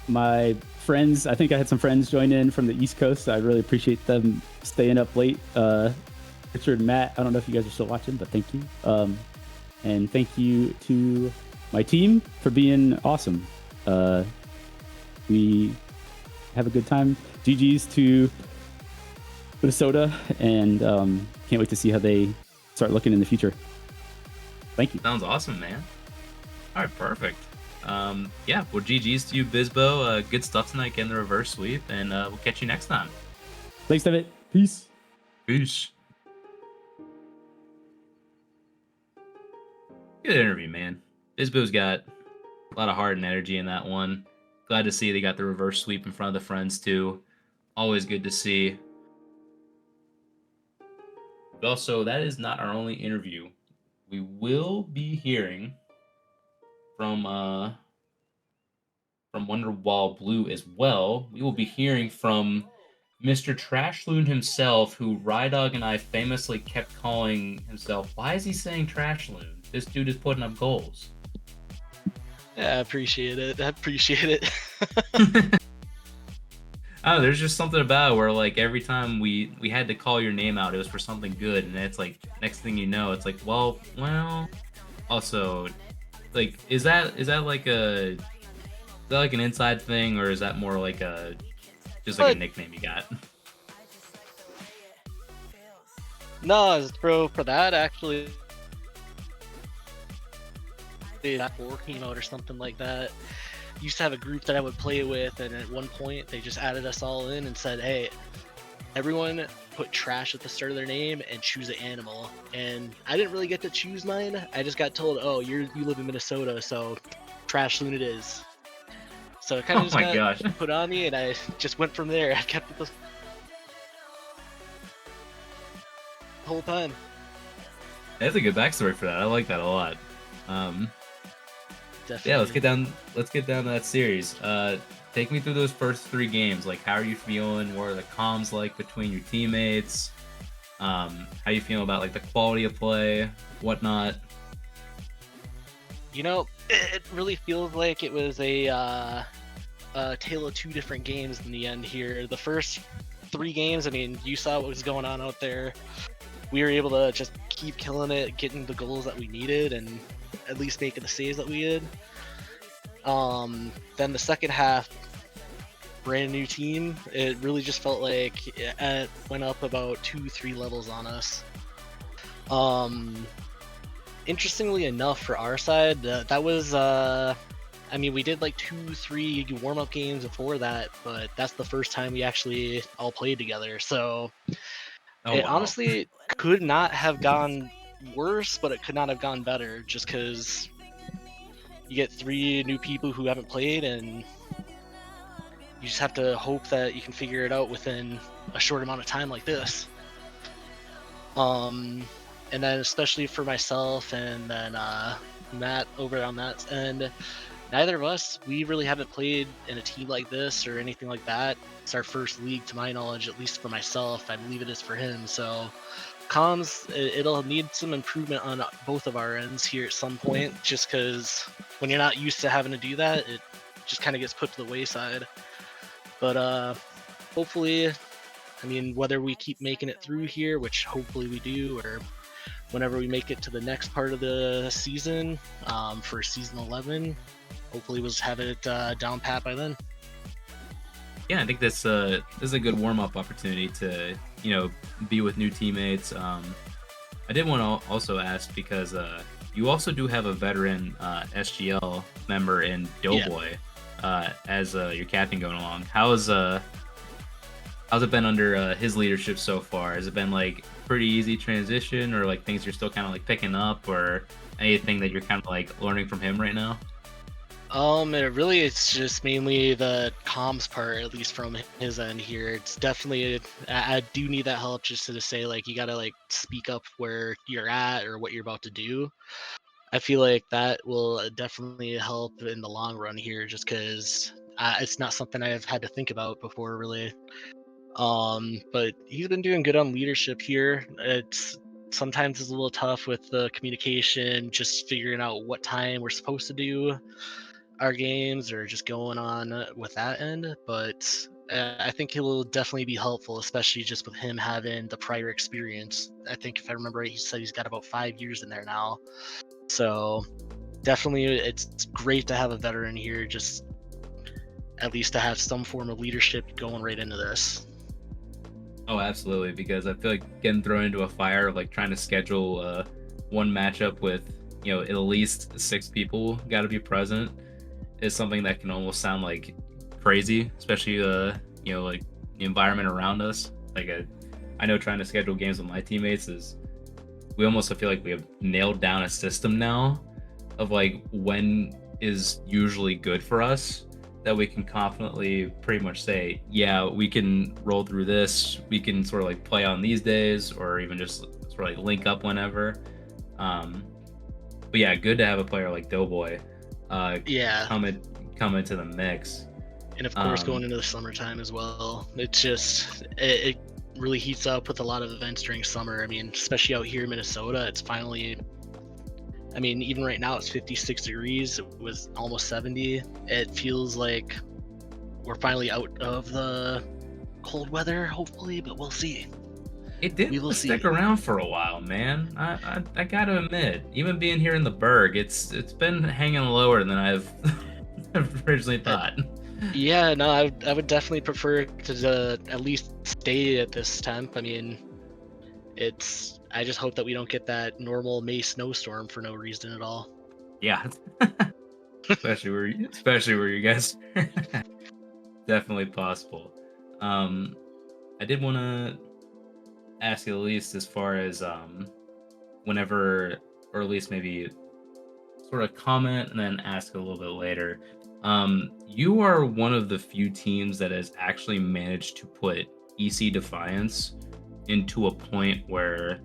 My friends, I think I had some friends join in from the East Coast. I really appreciate them staying up late. Richard and Matt, I don't know if you guys are still watching, but thank you. And thank you to my team for being awesome. We have a good time. GG's to Minnesota, and can't wait to see how they start looking in the future. Thank you. Sounds awesome, man. All right, perfect. Yeah, well, GG's to you, Bizbo. Good stuff tonight, getting the reverse sweep, and we'll catch you next time. Thanks, David. Peace. Peace. Good interview, man. Bizbo's got a lot of heart and energy in that one. Glad to see they got the reverse sweep in front of the friends, too. Always good to see. But also, that is not our only interview. We will be hearing from Wonderwall Blue as well. We will be hearing from Mr. Trashloon himself, who Rydog and I famously kept calling himself. Why is he saying Trashloon? This dude is putting up goals. Yeah, I appreciate it. Oh, there's just something about it where like every time we had to call your name out, it was for something good, and it's like next thing you know, it's like well. Also, like is that like an inside thing, or is that more like a nickname you got? No, bro, for that actually, that 4 came out or something like that. Used to have a group that I would play with, and at one point they just added us all in and said, "Hey, everyone put trash at the start of their name and choose an animal." And I didn't really get to choose mine. I just got told, "Oh, you live in Minnesota, so Trashloon it is." So it kind of got put on me, and I just went from there. I kept it the whole time. That's a good backstory for that. I like that a lot. Definitely. Yeah, let's get down to that series. Take me through those first 3 games. Like, how are you feeling? What are the comms like between your teammates? How you feeling about like the quality of play, whatnot? You know, it really feels like it was a tale of 2 different games in the end here. The first 3 games, I mean, you saw what was going on out there. We were able to just keep killing it, getting the goals that we needed, and at least making the saves that we did. Then the second half, brand new team. It really just felt like it went up about 2-3 levels on us. Interestingly enough, for our side, that was I mean, we did like 2-3 warm-up games before that, but that's the first time we actually all played together. So honestly could not have gone worse, but it could not have gone better, just because you get 3 new people who haven't played, and you just have to hope that you can figure it out within a short amount of time like this. And then especially for myself and then Matt over on that end, neither of us, we really haven't played in a team like this or anything like that. It's our first league, to my knowledge, at least for myself. I believe it is for him. So comms, it'll need some improvement on both of our ends here at some point, just because when you're not used to having to do that, it just kind of gets put to the wayside. But hopefully I mean, whether we keep making it through here, which hopefully we do, or whenever we make it to the next part of the season, for season 11, hopefully we'll just have it down pat by then. Yeah, I think this is a good warm up opportunity to be with new teammates. I did want to also ask because you also do have a veteran SGL member in Doughboy as your captain going along. How's it been under his leadership so far? Has it been like pretty easy transition, or like things you're still kind of like picking up, or anything that you're kind of like learning from him right now? It's just mainly the comms part, at least from his end here. It's definitely, I do need that help just to say, like, you gotta, like, speak up where you're at or what you're about to do. I feel like that will definitely help in the long run here, just because it's not something I've had to think about before, really. But he's been doing good on leadership here. It's sometimes it's a little tough with the communication, just figuring out what time we're supposed to do our games or just going on with that end. But I think he'll definitely be helpful, especially just with him having the prior experience. I think if I remember right, he said he's got about 5 years in there now. So definitely, it's great to have a veteran here, just at least to have some form of leadership going right into this. Oh, absolutely. Because I feel like getting thrown into a fire of like trying to schedule one matchup with at least 6 people got to be present is something that can almost sound like crazy, especially like the environment around us. Like I know trying to schedule games with my teammates is we almost feel like we have nailed down a system now of like when is usually good for us that we can confidently pretty much say, yeah, we can roll through this. We can sort of like play on these days, or even just sort of like link up whenever. But yeah, good to have a player like Doughboy Yeah, come into the mix. and of course going into the summertime as well. It's just it really heats up with a lot of events during summer. I mean, especially out here in Minnesota, it's finally. I mean, even right now it's 56 degrees. It was almost 70. It feels like we're finally out of the cold weather, hopefully, but we'll see. It did We will stick see. around for a while, man. I gotta admit, even being here in the Berg, it's been hanging lower than I've originally thought. Yeah, no, I would definitely prefer to at least stay at this temp. I mean, I just hope that we don't get that normal May snowstorm for no reason at all. Yeah, especially where you guys definitely possible. I did want to ask you at least as far as whenever, or at least maybe sort of comment and then ask a little bit later. You are one of the few teams that has actually managed to put EC Defiance into a point where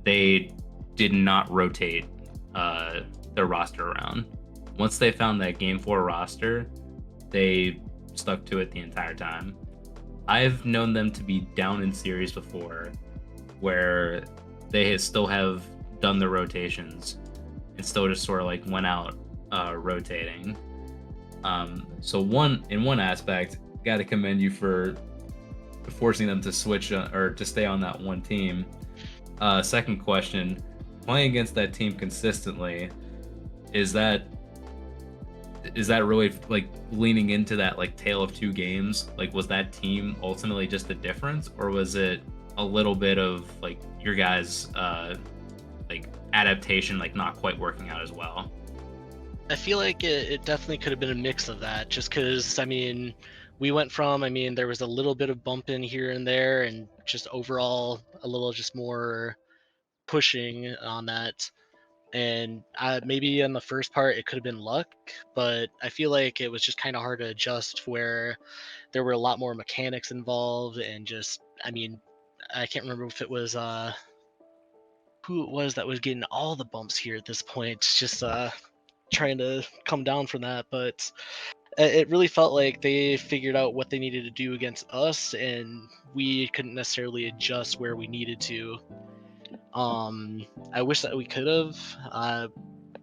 they did not rotate their roster around. Once they found that Game 4 roster, they stuck to it the entire time. I've known them to be down in series before where they still have done the rotations and still just sort of like went out rotating. So in one aspect, got to commend you for forcing them to switch or to stay on that one team. Second question, playing against that team consistently, is that really like leaning into that like tale of two games? Like, was that team ultimately just the difference, or was it a little bit of like your guys like adaptation like not quite working out as well? I feel like it definitely could have been a mix of that, just because, I mean, we went from, I mean, there was a little bit of bumping here and there, and just overall a little just more pushing on that. And maybe in the first part it could have been luck, but I feel like it was just kind of hard to adjust where there were a lot more mechanics involved, and just, I mean, I can't remember if it was who it was that was getting all the bumps here at this point. Just trying to come down from that, but it really felt like they figured out what they needed to do against us, and we couldn't necessarily adjust where we needed to. I wish that we could have.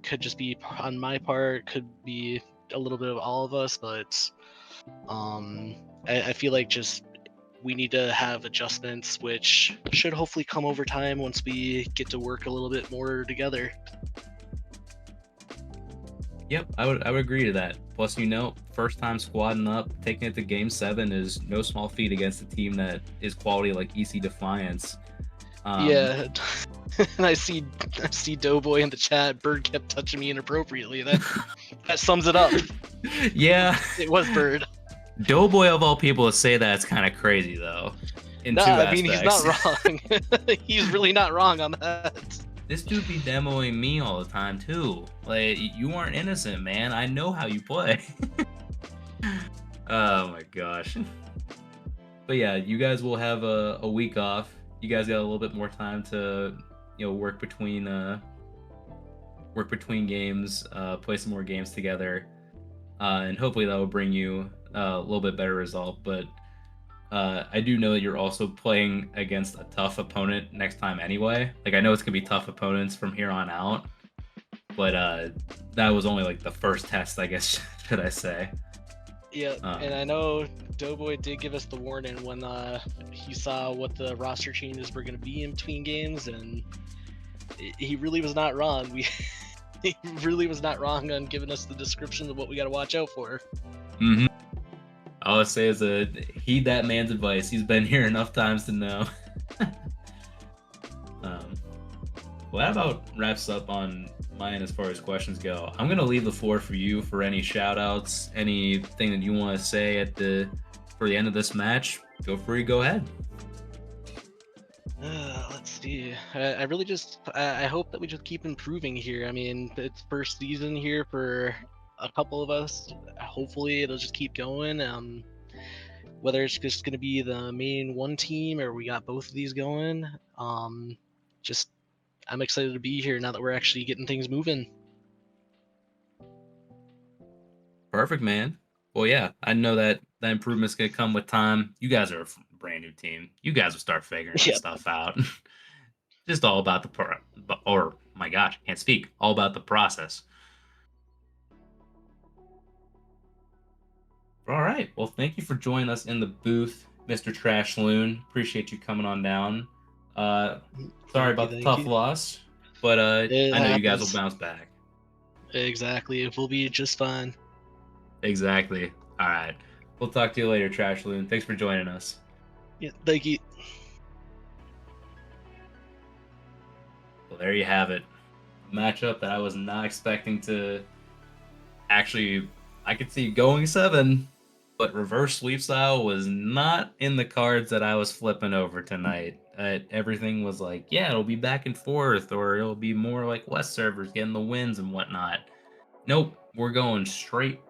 Could just be on my part, could be a little bit of all of us, but I feel like just we need to have adjustments, which should hopefully come over time once we get to work a little bit more together. Yep, I would agree to that. Plus, first time squadding up, taking it to Game 7 is no small feat against a team that is quality like EC Defiance. Yeah, and I see Doughboy in the chat. Bird kept touching me inappropriately. That sums it up. Yeah, It was Bird. Doughboy of all people to say that is kind of crazy though. In two I aspects. mean, he's not wrong. He's really not wrong on that. This dude be demoing me all the time too. Like, you aren't innocent, man. I know how you play. Oh my gosh. But yeah, you guys will have a week off. You guys got a little bit more time to, work between games, play some more games together, and hopefully that will bring you a little bit better result. But I do know that you're also playing against a tough opponent next time anyway. Like, I know it's gonna be tough opponents from here on out, but that was only like the first test, I guess, should I say. Yeah, and I know Doughboy did give us the warning when he saw what the roster changes were going to be in between games, and he really was not wrong. He really was not wrong on giving us the description of what we got to watch out for. Mm-hmm. All I say is heed that man's advice. He's been here enough times to know. Well, that about wraps up on mine as far as questions go. I'm gonna leave the floor for you for any shout outs, anything that you want to say for the end of this match. Feel free, go ahead. Let's see. I really I hope that we just keep improving here. I mean, it's first season here for a couple of us. Hopefully it'll just keep going. Whether it's just going to be the main one team or we got both of these going, I'm excited to be here now that we're actually getting things moving. Perfect, man. Well, yeah, I know that improvement's gonna come with time. You guys are a brand new team. You guys will start figuring this stuff out. Just all about my gosh, can't speak. All about the process. All right. Well, thank you for joining us in the booth, Mr. Trash Loon. Appreciate you coming on down. Sorry about the tough loss, but I know you guys will bounce back. Exactly. We'll be just fine. Exactly. All right. We'll talk to you later, Trash Loon. Thanks for joining us. Yeah, thank you. Well, there you have it. A matchup that I was not expecting to actually. I could see going 7, but reverse sweep style was not in the cards that I was flipping over tonight. Everything was like, yeah, it'll be back and forth, or it'll be more like West servers getting the wins and whatnot. Nope, we're going straight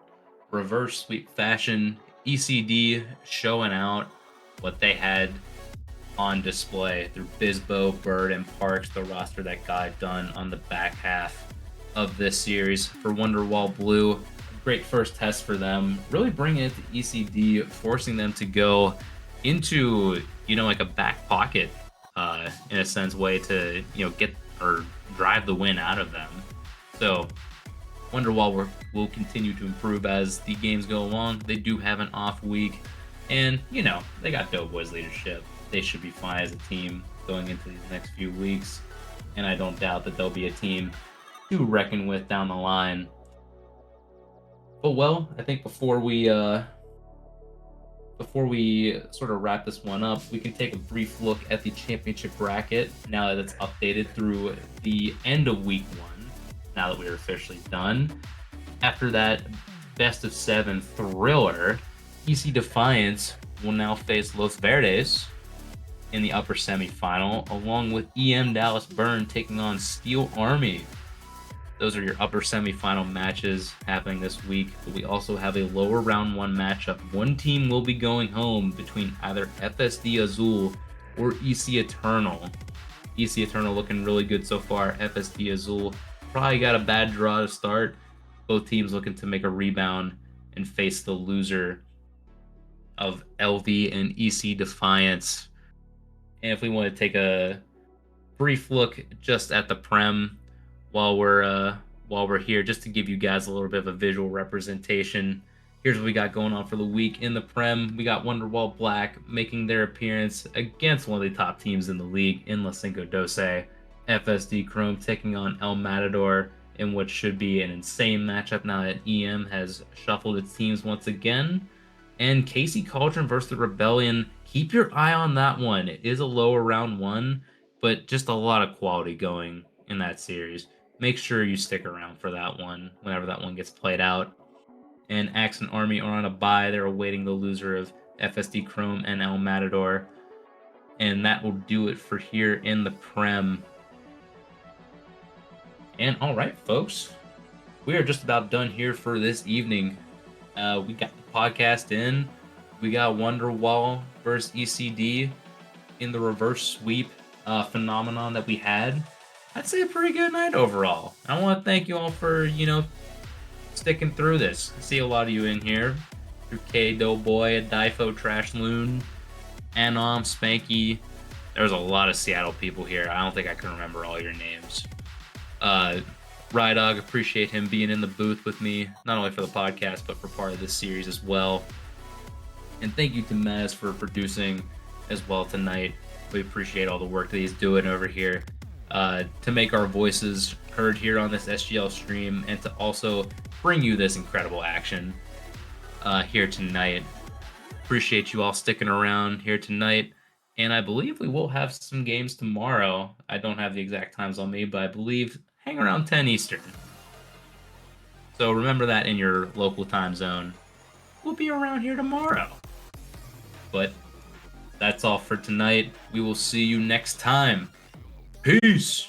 reverse sweep fashion. ECD showing out what they had on display through Bizbo, Bird, and Parks, the roster that got done on the back half of this series. For Wonderwall Blue, great first test for them, really bringing it to ECD, forcing them to go into, like a back pocket, in a sense, way to, get or drive the win out of them. So Wonderwall will continue to improve as the games go along. They do have an off week, and, they got Doughboy's leadership. They should be fine as a team going into these next few weeks, and I don't doubt that they'll be a team to reckon with down the line. But well, I think before we sort of wrap this one up, we can take a brief look at the championship bracket now that it's updated through the end of week 1, now that we're officially done. After that best of 7 thriller, EC Defiance will now face Los Verdes in the upper semifinal, along with EM Dallas Burn taking on Steel Army. Those are your upper semifinal matches happening this week. But we also have a lower round 1 matchup. One team will be going home between either FSD Azul or EC Eternal. EC Eternal looking really good so far. FSD Azul probably got a bad draw to start. Both teams looking to make a rebound and face the loser of LV and EC Defiance. And if we want to take a brief look just at the Prem while we're here, just to give you guys a little bit of a visual representation, Here's what we got going on for the week. In the Prem, we got Wonderwall Black making their appearance against one of the top teams in the league in La Cinco Doce. FSD Chrome taking on El Matador in what should be an insane matchup now that EM has shuffled its teams once again. And Casey Cauldron versus the Rebellion. Keep your eye on that one. It is a lower round one, but just a lot of quality going in that series. Make sure you stick around for that one whenever that one gets played out. And Axe and Army are on a bye. They're awaiting the loser of FSD Chrome and El Matador. And that will do it for here in the Prem. And all right, folks, we are just about done here for this evening. We got the podcast in. We got Wonderwall versus ECD in the reverse sweep phenomenon that we had. I'd say a pretty good night overall. I want to thank you all for, sticking through this. I see a lot of you in here. Through K, Doughboy, Difo, Trash Loon, Anom, Spanky. There's a lot of Seattle people here. I don't think I can remember all your names. Rydog, appreciate him being in the booth with me, not only for the podcast, but for part of this series as well. And thank you to Maz for producing as well tonight. We appreciate all the work that he's doing over here to make our voices heard here on this SGL stream and to also bring you this incredible action here tonight. Appreciate you all sticking around here tonight. And I believe we will have some games tomorrow. I don't have the exact times on me, but I believe hang around 10 Eastern. So remember that in your local time zone. We'll be around here tomorrow. But that's all for tonight. We will see you next time. Peace!